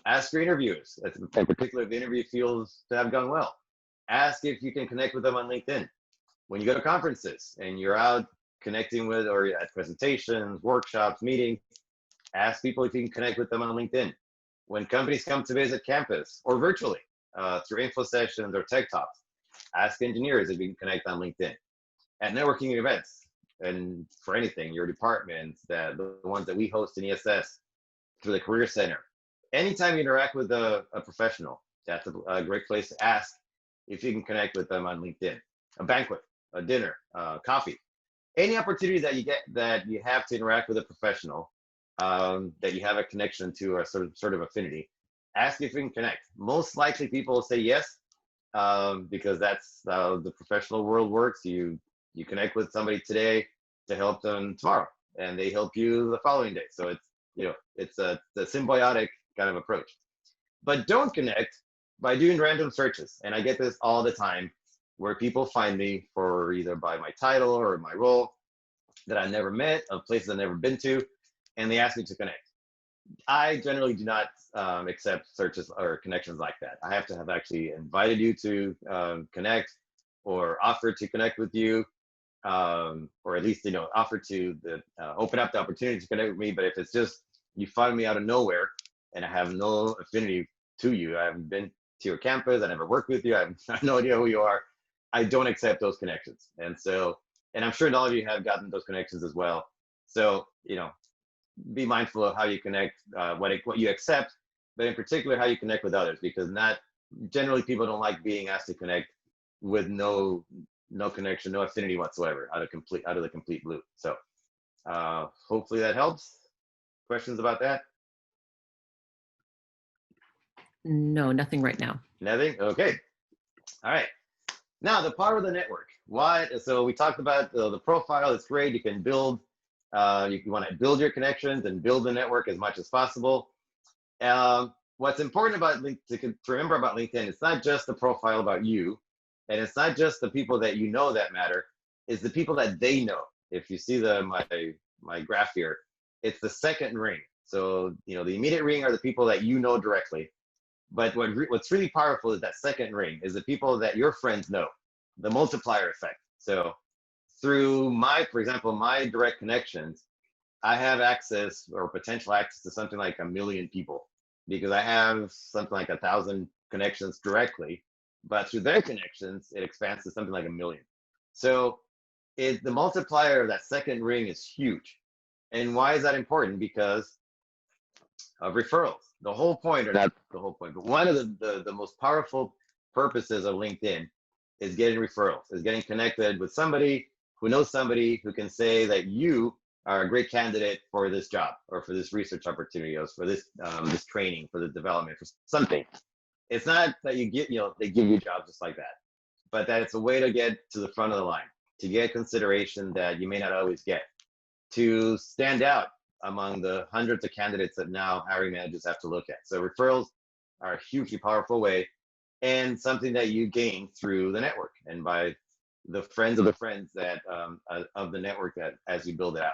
ask your interviewers, in particular if the interview feels to have gone well. Ask if you can connect with them on LinkedIn. When you go to conferences and you're out connecting with, or at presentations, workshops, meetings, ask people if you can connect with them on LinkedIn. When companies come to visit campus or virtually through info sessions or tech talks, ask engineers if you can connect on LinkedIn. At networking events, and for anything, your departments, the ones that we host in ESS, through the Career Center. Anytime you interact with a professional, that's a great place to ask if you can connect with them on LinkedIn. A banquet, a dinner, coffee, any opportunity that you get, that you have to interact with a professional, that you have a connection to or sort of affinity, ask if you can connect. Most likely people will say yes, because that's how the professional world works. You connect with somebody today to help them tomorrow, and they help you the following day. So it's a symbiotic kind of approach. But don't connect by doing random searches. And I get this all the time, where people find me for either by my title or my role that I never met, of places I've never been to, and they ask me to connect. I generally do not accept searches or connections like that. I have to have actually invited you to connect, or offered to connect with you, or at least offer to open up the opportunity to connect with me. But if it's just you find me out of nowhere and I have no affinity to you, I haven't been to your campus, I never worked with you, I have no idea who you are, I don't accept those connections. And I'm sure all of you have gotten those connections as well. So be mindful of how you connect, what you accept, but in particular how you connect with others, because generally people don't like being asked to connect with no connection, no affinity whatsoever, out of the complete blue. So hopefully that helps. Questions about that? No, nothing right now. Nothing? Okay. All right. Now, the power of the network. So we talked about the profile. It's great. You can build, you want to build your connections and build the network as much as possible. What's important about to remember about LinkedIn, it's not just the profile about you, and it's not just the people that you know that matter, it's the people that they know. If you see my graph here, it's the second ring. So, the immediate ring are the people that you know directly. But what's really powerful is that second ring, is the people that your friends know, the multiplier effect. So through for example, my direct connections, I have access or potential access to something like 1 million people, because I have something like 1,000 connections directly, but through their connections, it expands to something like 1 million. So the multiplier of that second ring is huge. And why is that important? Because of referrals. The whole point, or not the whole point, but one of the most powerful purposes of LinkedIn is getting referrals, is getting connected with somebody who knows somebody who can say that you are a great candidate for this job, or for this research opportunity, or for this this training, for the development, for something. It's not that they give you jobs just like that, but that it's a way to get to the front of the line, to get consideration that you may not always get, to stand out among the hundreds of candidates that now hiring managers have to look at. So referrals are a hugely powerful way, and something that you gain through the network and by the friends of the friends that of the network that as you build it out.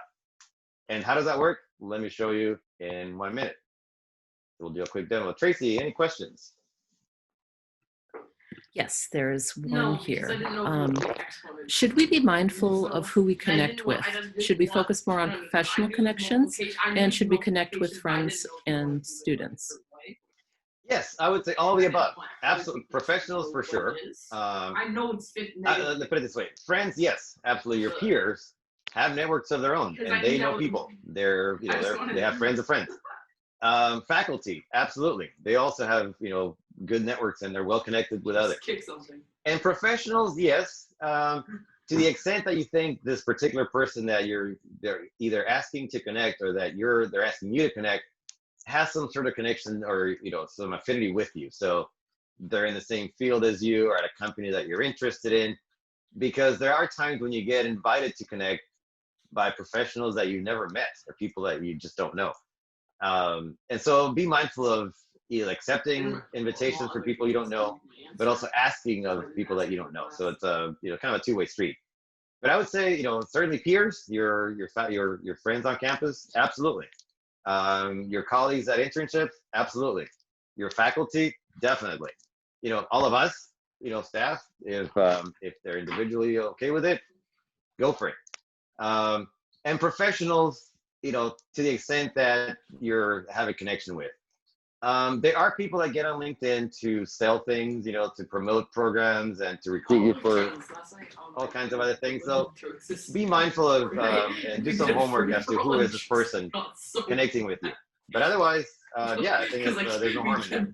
And how does that work? Let me show you in 1 minute. We'll do a quick demo. Tracy, any questions? Yes, there's one here. Should we be mindful of who we connect with? Should we focus more on professional connections? And should we connect with friends and students? Yes, I would say all the above. Absolutely. Professionals for sure. I know it's Let me put it this way. Friends, yes, absolutely. Your peers have networks of their own, and they know people. They have friends of friends. Faculty, absolutely. They also have, good networks, and they're well connected with others. Kick something. And professionals, yes, to the extent that you think this particular person that they're either asking to connect or that they're asking you to connect has some sort of connection or some affinity with you. So they're in the same field as you or at a company that you're interested in, because there are times when you get invited to connect by professionals that you've never met or people that you just don't know. And so be mindful of accepting invitations for people you don't know, but also asking of people that you don't know. So it's kind of a two-way street. But I would say, certainly peers, your friends on campus, absolutely. Your colleagues at internships, absolutely. Your faculty, definitely. All of us, staff, if they're individually okay with it, go for it. And professionals, to the extent that you have a connection with. There are people that get on LinkedIn to sell things, to promote programs and to recruit you for all kinds of other things. So be mindful of and do some homework as to who is this person connecting with you. But otherwise, yeah, I think there's no harm in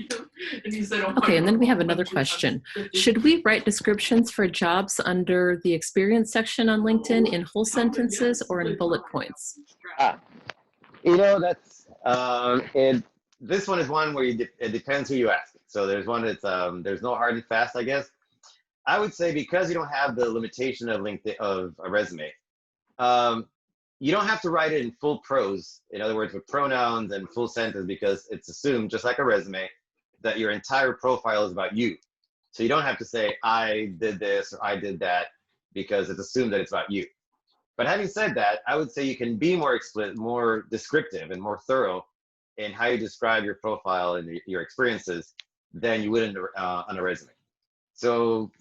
that. Okay, and then we have another question. Should we write descriptions for jobs under the experience section on LinkedIn in whole sentences or in bullet points? That's it. This one is one where it depends who you ask. So there's one that's there's no hard and fast, I guess. I would say because you don't have the limitation of LinkedIn of a resume, you don't have to write it in full prose. In other words, with pronouns and full sentence, because it's assumed, just like a resume, that your entire profile is about you. So you don't have to say, I did this or I did that, because it's assumed that it's about you. But having said that, I would say you can be more explicit, more descriptive, and more thorough in how you describe your profile and your experiences than you would on a resume. So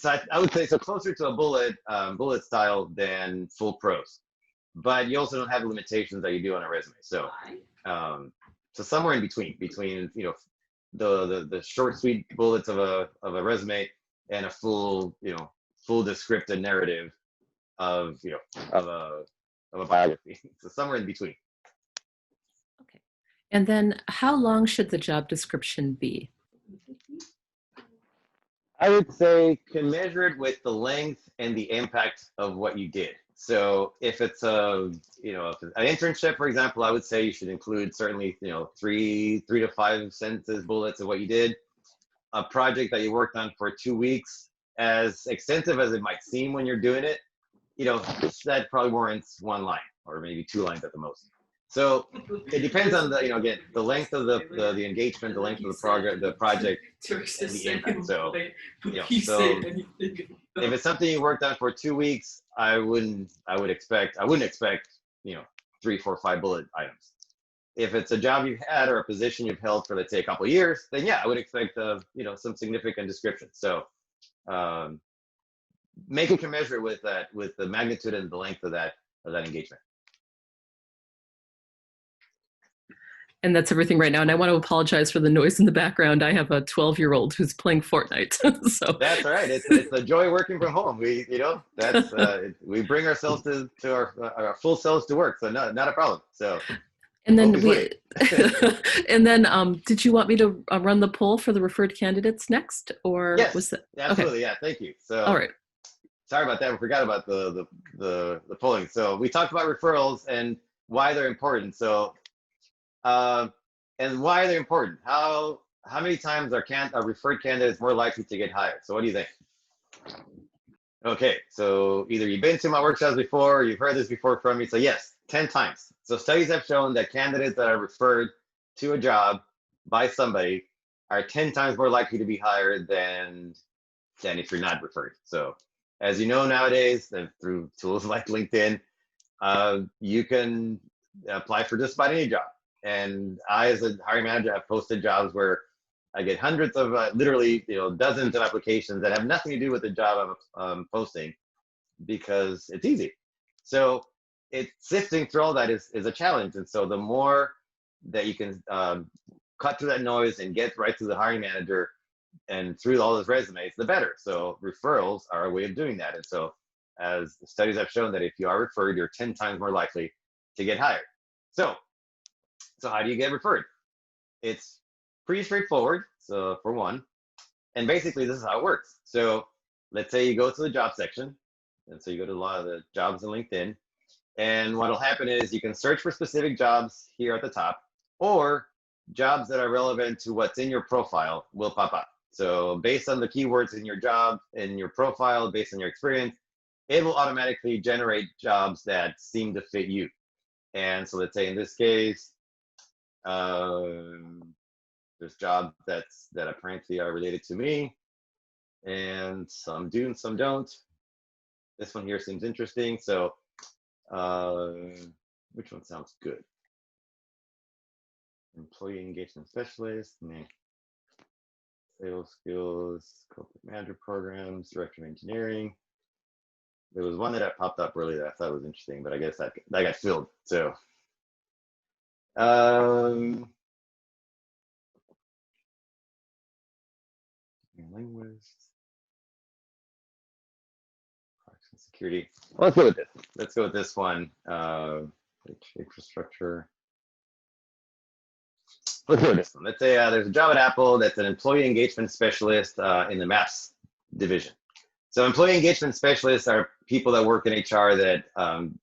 I would say so closer to a bullet style than full prose. But you also don't have the limitations that you do on a resume. So, so somewhere in between the short, sweet bullets of a resume and a full descriptive narrative of a biography. So somewhere in between. Okay. And then how long should the job description be? I would say commensurate with the length and the impact of what you did. So if it's an internship, for example, I would say you should include certainly, 3 to 5 sentences, bullets of what you did. A project that you worked on for 2 weeks, as extensive as it might seem when you're doing it, that probably warrants 1 line or maybe 2 lines at the most. So it depends on again, the length of the engagement, the length of the project, and the impact. So, if it's something you worked on for 2 weeks, I wouldn't expect 3, 4, 5 bullet items. If it's a job you've had or a position you've held for, let's say, a couple of years, then yeah, I would expect some significant description. So make it commensurate with that, with the magnitude and the length of that engagement. And that's everything right now. And I want to apologize for the noise in the background. I have a 12-year-old who's playing Fortnite. So that's all right. It's a joy working from home. We we bring ourselves to our full selves to work. So not a problem. So. And then did you want me to run the poll for the referred candidates next, or yes, was that absolutely? Okay. Yeah, thank you. So all right. Sorry about that. We forgot about the polling. So we talked about referrals and why they're important. So. And why they're important. How many times are referred candidates more likely to get hired? So what do you think? Okay, so either you've been to my workshops before, or you've heard this before from me. So yes, 10 times. So studies have shown that candidates that are referred to a job by somebody are 10 times more likely to be hired than if you're not referred. So as you know nowadays, through tools like LinkedIn, you can apply for just about any job. And I, as a hiring manager, have posted jobs where I get hundreds of, literally, dozens of applications that have nothing to do with the job I'm posting, because it's easy. So sifting through all that is a challenge. And so the more that you can cut through that noise and get right to the hiring manager and through all those resumes, the better. So referrals are a way of doing that. And so as studies have shown that if you are referred, you're 10 times more likely to get hired. So how do you get referred? It's pretty straightforward. So for one, and basically this is how it works. So let's say you go to the job section. And so you go to a lot of the jobs in LinkedIn. And what will happen is you can search for specific jobs here at the top, or jobs that are relevant to what's in your profile will pop up. So based on the keywords in your job, in your profile, based on your experience, it will automatically generate jobs that seem to fit you. And so let's say in this case, there's jobs that apparently are related to me, and some do and some don't. This one here seems interesting. So which one sounds good? Employee engagement specialist, sales skills, corporate manager programs, director of engineering. There was one that popped up earlier that I thought was interesting, but I guess that got filled. So linguist, products and security. Well, let's go with this. Let's go with this one. Infrastructure. Let's go with this one. Let's say there's a job at Apple that's an employee engagement specialist in the Maps division. So employee engagement specialists are people that work in HR that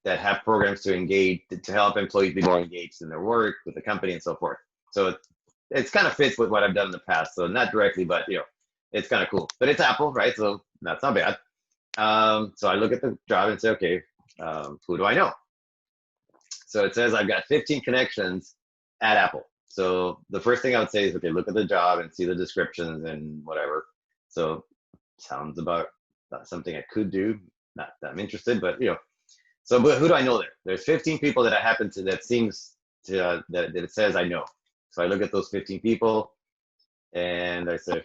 have programs to engage, to help employees be more engaged in their work with the company and so forth. So it's kind of fits with what I've done in the past. So not directly, but it's kind of cool. But it's Apple, right? So that's not bad. So I look at the job and say, okay, who do I know? So it says I've got 15 connections at Apple. So the first thing I would say is, okay, look at the job and see the descriptions and whatever. So sounds about something I could do. Not that I'm interested, but So, but who do I know there? There's 15 people that I happen to, that seems to, that it says I know. So I look at those 15 people and I say,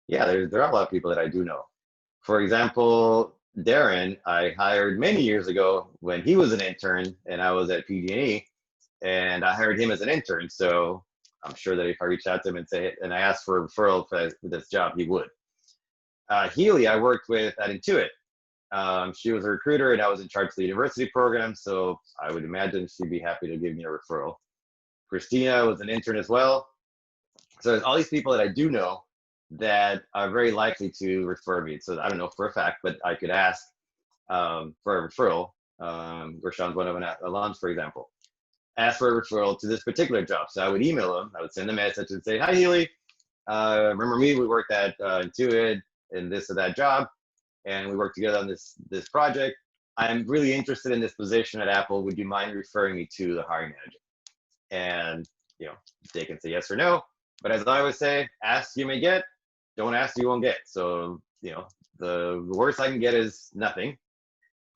yeah, there are a lot of people that I do know. For example, Darren, I hired many years ago when he was an intern and I was at PG&E, and I hired him as an intern. So I'm sure that if I reached out to him and I asked for a referral for this job, he would. Healy, I worked with at Intuit. She was a recruiter and I was in charge of the university program. So I would imagine she'd be happy to give me a referral. Christina was an intern as well. So there's all these people that I do know that are very likely to refer me. So I don't know for a fact, but I could ask for a referral. Rashawn's one of a lunch, for example. Ask for a referral to this particular job. So I would email them. I would send a message and say, hi, Healy. Remember me? We worked at Intuit in this or that job, and we worked together on this project. I'm really interested in this position at Apple. Would you mind referring me to the hiring manager? And they can say yes or no. But as I always say, ask you may get, don't ask you won't get. So the worst I can get is nothing,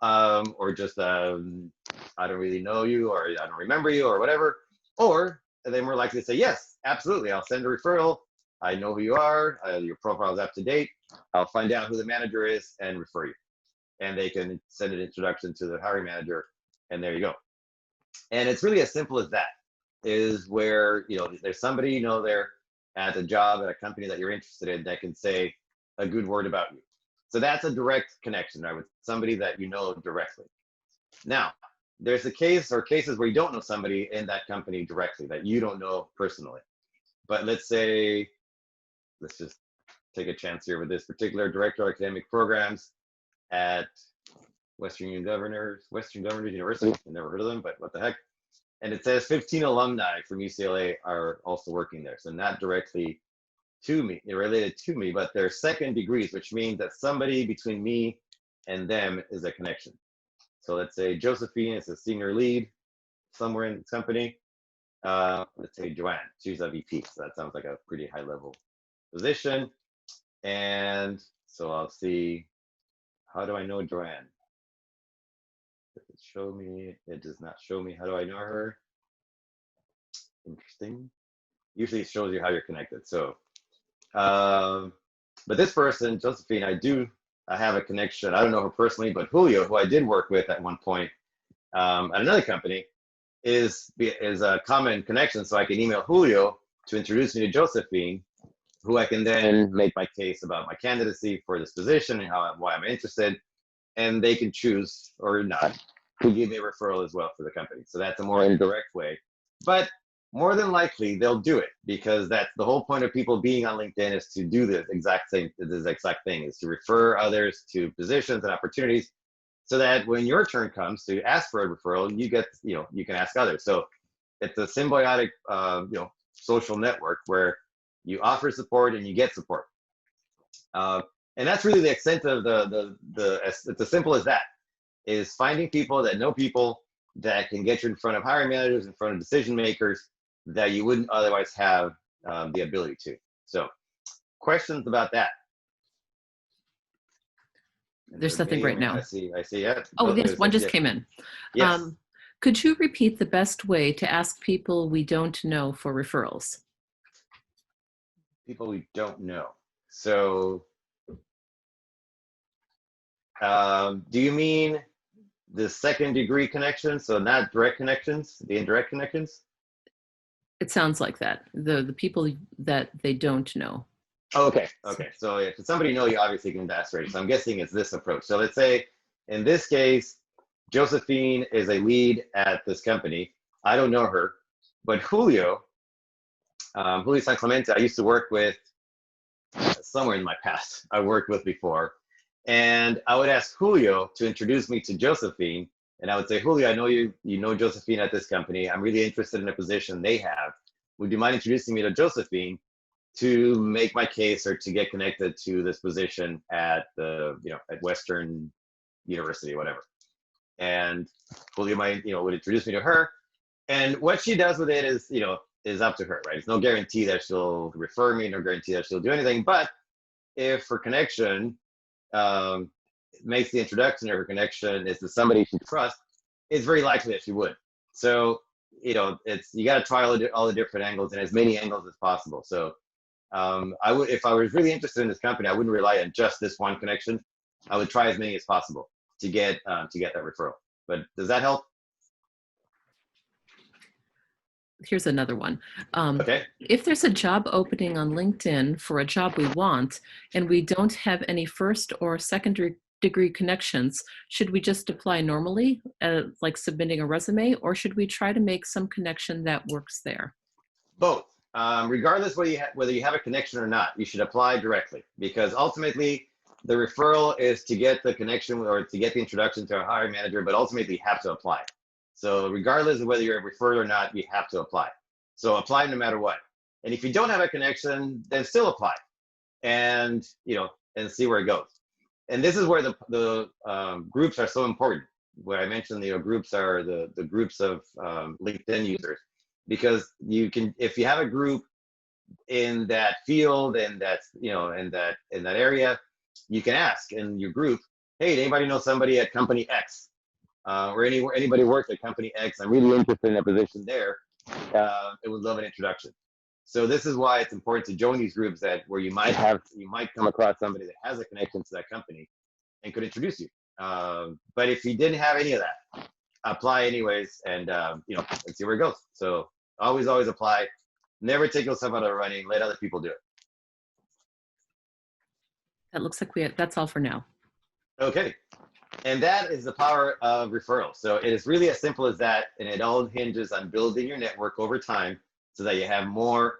or just I don't really know you, or I don't remember you, or whatever. Or they're more likely to say yes, absolutely. I'll send a referral. I know who you are. Your profile is up to date. I'll find out who the manager is and refer you. And they can send an introduction to the hiring manager, and there you go. And it's really as simple as that. Is where there's somebody there at a job at a company that you're interested in that can say a good word about you. So that's a direct connection, right, with somebody that you know directly. Now, there's a case or cases where you don't know somebody in that company directly that you don't know personally. But let's just take a chance here with this particular director of academic programs at Western Governors University. I've never heard of them, but what the heck. And it says 15 alumni from UCLA are also working there. So not directly to me, related to me, but they're second degrees, which means that somebody between me and them is a connection. So let's say Josephine is a senior lead somewhere in the company. Let's say Joanne, she's a VP. So that sounds like a pretty high level position. And so I'll see, how do I know Joanne? Does it show me? It does not show me. How do I know her? Interesting. Usually it shows you how you're connected. So, but this person, Josephine, I have a connection. I don't know her personally, but Julio, who I did work with at one point at another company, is a common connection. So I can email Julio to introduce me to Josephine, who I can then make my case about my candidacy for this position and why I'm interested, and they can choose or not to give me a referral as well for the company. So that's a more indirect way. But more than likely, they'll do it because that's the whole point of people being on LinkedIn is to do this exact thing, is to refer others to positions and opportunities so that when your turn comes to ask for a referral, you get, you can ask others. So it's a symbiotic, social network where you offer support and you get support. And that's really the extent of it's as simple as that, is finding people that know people that can get you in front of hiring managers, in front of decision makers that you wouldn't otherwise have the ability to. So questions about that? There's nothing right now. I see, yeah. Oh, yes, one just came in. Yes. Could you repeat the best way to ask people we don't know for referrals? People we don't know. So do you mean the second degree connections? So not direct connections, the indirect connections? It sounds like that. The people that they don't know. Oh, okay. So if somebody know, you obviously can ask right. So I'm guessing it's this approach. So let's say in this case, Josephine is a lead at this company. I don't know her, but Julio San Clemente, I used to work with somewhere in my past. I worked with before. And I would ask Julio to introduce me to Josephine. And I would say, Julio, I know you know Josephine at this company. I'm really interested in a position they have. Would you mind introducing me to Josephine to make my case or to get connected to this position at at Western University, whatever. And Julio might, would introduce me to her. And what she does with it is up to her, right? It's no guarantee that she'll refer me, no guarantee that she'll do anything. But if her connection makes the introduction, or her connection is to somebody she trusts, it's very likely that she would. So, you got to try all the different angles and as many angles as possible. So I would, if I was really interested in this company, I wouldn't rely on just this one connection. I would try as many as possible to get that referral. But does that help? Here's another one. Okay. If there's a job opening on LinkedIn for a job we want, and we don't have any first or second degree connections, should we just apply normally, like submitting a resume, or should we try to make some connection that works there? Both. Regardless whether you have a connection or not, you should apply directly, because ultimately the referral is to get the connection or to get the introduction to a hiring manager, but ultimately you have to apply. So regardless of whether you're referred or not, you have to apply. So apply no matter what. And if you don't have a connection, then still apply, and and see where it goes. And this is where the groups are so important. Where I mentioned groups are the groups of LinkedIn users, because you can, if you have a group in that field and that's in that area, you can ask in your group, hey, did anybody know somebody at company X? Or anybody works at company X, I'm really interested in a position there. It would love an introduction. So this is why it's important to join these groups where you might come across somebody that has a connection to that company and could introduce you. But if you didn't have any of that, apply anyways, and and see where it goes. So always apply. Never take yourself out of running. Let other people do it. That looks like that's all for now. Okay. And that is the power of referrals. So it is really as simple as that. And it all hinges on building your network over time so that you have more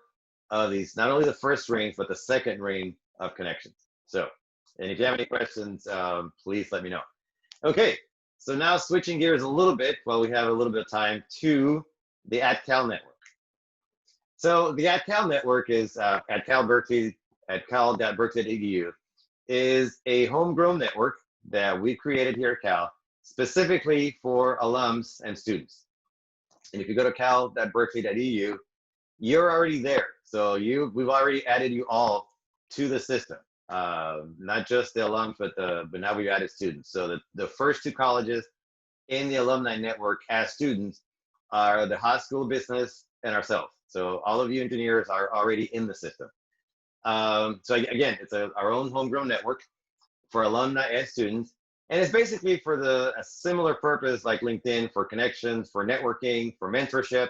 of these, not only the first ring, but the second ring of connections. So, and if you have any questions, please let me know. Okay. So now switching gears a little bit while we have a little bit of time to the @Cal network. So the @Cal network is at Cal Berkeley, at cal.berkeley.edu, is a homegrown network that we created here at Cal specifically for alums and students. And if you go to cal.berkeley.edu, you're already there. So we've already added you all to the system, not just the alums, but now we've added students. So the first two colleges in the alumni network as students are the Haas School of Business and ourselves. So all of you engineers are already in the system. So again, it's our own homegrown network for alumni and students. And it's basically for a similar purpose like LinkedIn, for connections, for networking, for mentorship.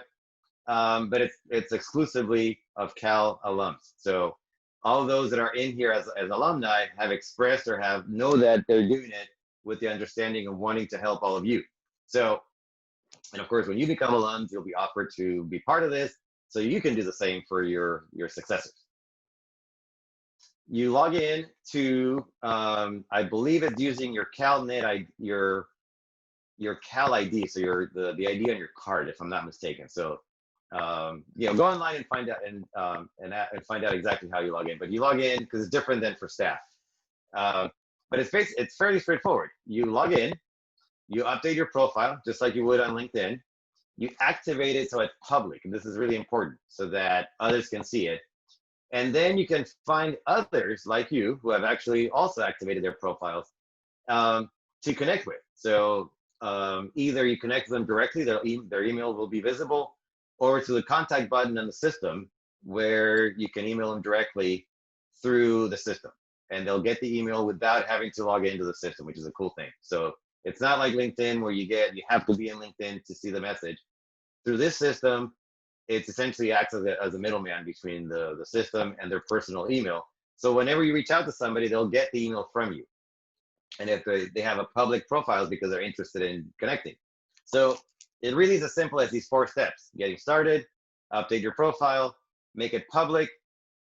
but it's exclusively of Cal alums. So all those that are in here as alumni have expressed or know that they're doing it with the understanding of wanting to help all of you. So, and of course, when you become alums, you'll be offered to be part of this, so you can do the same for your successors. You log in to, I believe it's using your CalNet, your Cal ID, so the ID on your card, if I'm not mistaken. So, go online and find out and find out exactly how you log in. But you log in because it's different than for staff. But it's fairly straightforward. You log in, you update your profile just like you would on LinkedIn. You activate it so it's public, and this is really important so that others can see it. And then you can find others like you who have actually also activated their profiles to connect with. So either you connect with them directly, their email will be visible, or to the contact button on the system where you can email them directly through the system. And they'll get the email without having to log into the system, which is a cool thing. So it's not like LinkedIn where you have to be in LinkedIn to see the message. Through this system, it's essentially acts as a middleman between the system and their personal email. So whenever you reach out to somebody, they'll get the email from you. And if they have a public profile because they're interested in connecting. So it really is as simple as these 4 steps: getting started, update your profile, make it public,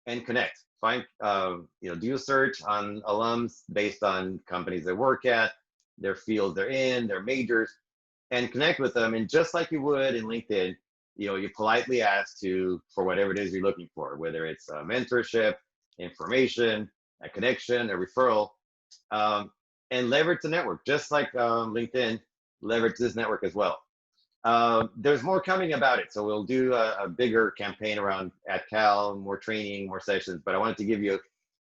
and connect. Find, do a search on alums based on companies they work at, their fields they're in, their majors, and connect with them. And just like you would in LinkedIn, you politely ask for whatever it is you're looking for, whether it's mentorship, information, a connection, a referral, and leverage the network, just like LinkedIn, leverage this network as well. There's more coming about it. So we'll do a bigger campaign around at Cal, more training, more sessions, but I wanted to give you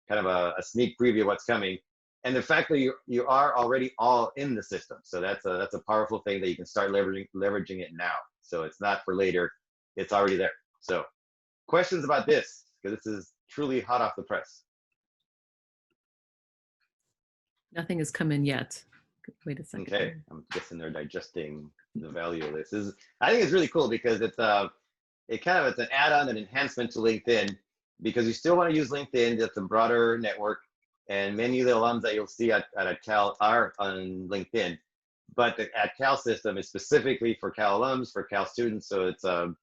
kind of a sneak preview of what's coming. And the fact that you are already all in the system. So that's a powerful thing that you can start leveraging it now. So it's not for later, it's already there. So questions about this, because this is truly hot off the press. Nothing has come in yet. Wait a second. Okay, I'm guessing they're digesting the value of this. I think it's really cool because it's an add-on, an enhancement to LinkedIn, because you still want to use LinkedIn. It's a broader network, and many of the alums that you'll see at Cal are on LinkedIn. But the at Cal system is specifically for Cal alums, for Cal students. So it's sort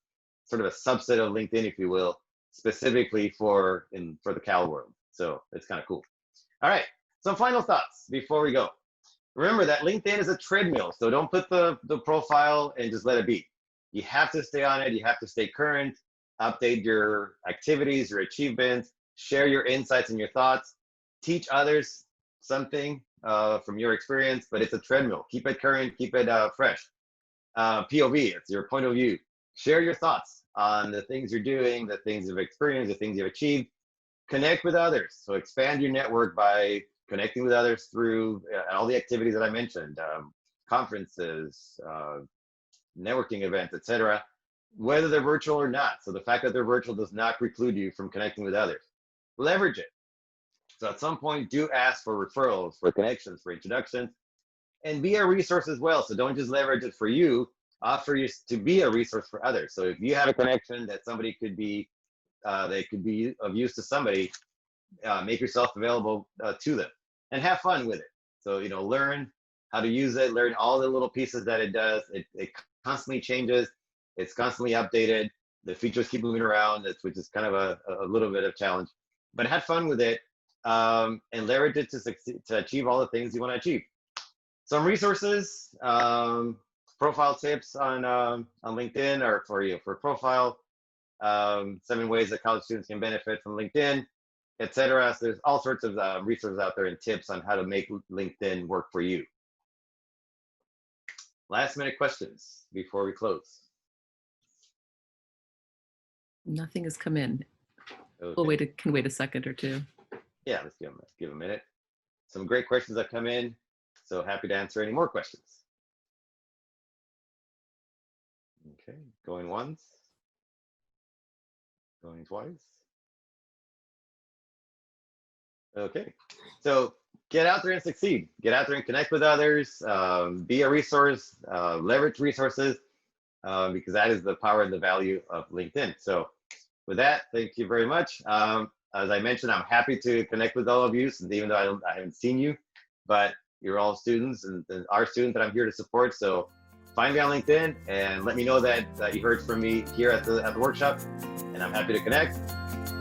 of a subset of LinkedIn, if you will, specifically for the Cal world. So it's kind of cool. All right, some final thoughts before we go. Remember that LinkedIn is a treadmill, so don't put the profile and just let it be. You have to stay on it. You have to stay current, update your activities, your achievements, share your insights and your thoughts, teach others something from your experience, but it's a treadmill. Keep it current, keep it fresh. POV, it's your point of view. Share your thoughts on the things you're doing, the things you've experienced, the things you've achieved. Connect with others. So expand your network by connecting with others through all the activities that I mentioned, conferences, networking events, etc., whether they're virtual or not. So the fact that they're virtual does not preclude you from connecting with others. Leverage it. So at some point, do ask for referrals, for connections, for introductions, and be a resource as well. So don't just leverage it for you, offer you to be a resource for others. So if you have a connection that somebody could be, they could be of use to somebody, make yourself available to them and have fun with it. So, learn how to use it, learn all the little pieces that it does. It constantly changes. It's constantly updated. The features keep moving around, which is kind of a little bit of a challenge, but have fun with it and leverage it to achieve all the things you want to achieve. Some resources, profile tips on LinkedIn or for profile, 7 ways that college students can benefit from LinkedIn, etc. So there's all sorts of resources out there and tips on how to make LinkedIn work for you. Last minute questions before we close. Nothing has come in. Okay. We'll can wait a second or two. Yeah, let's give a minute. Some great questions have come in, so happy to answer any more questions. Okay, going once, going twice. Okay, so get out there and succeed. Get out there and connect with others, be a resource, leverage resources. because that is the power and the value of LinkedIn. So with that, thank you very much. As I mentioned, I'm happy to connect with all of you, since even though I haven't seen you, but you're all students and our students that I'm here to support. So find me on LinkedIn and let me know that you heard from me here at the workshop, and I'm happy to connect.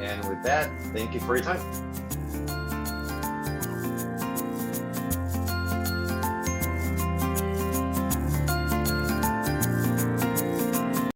And with that, thank you for your time.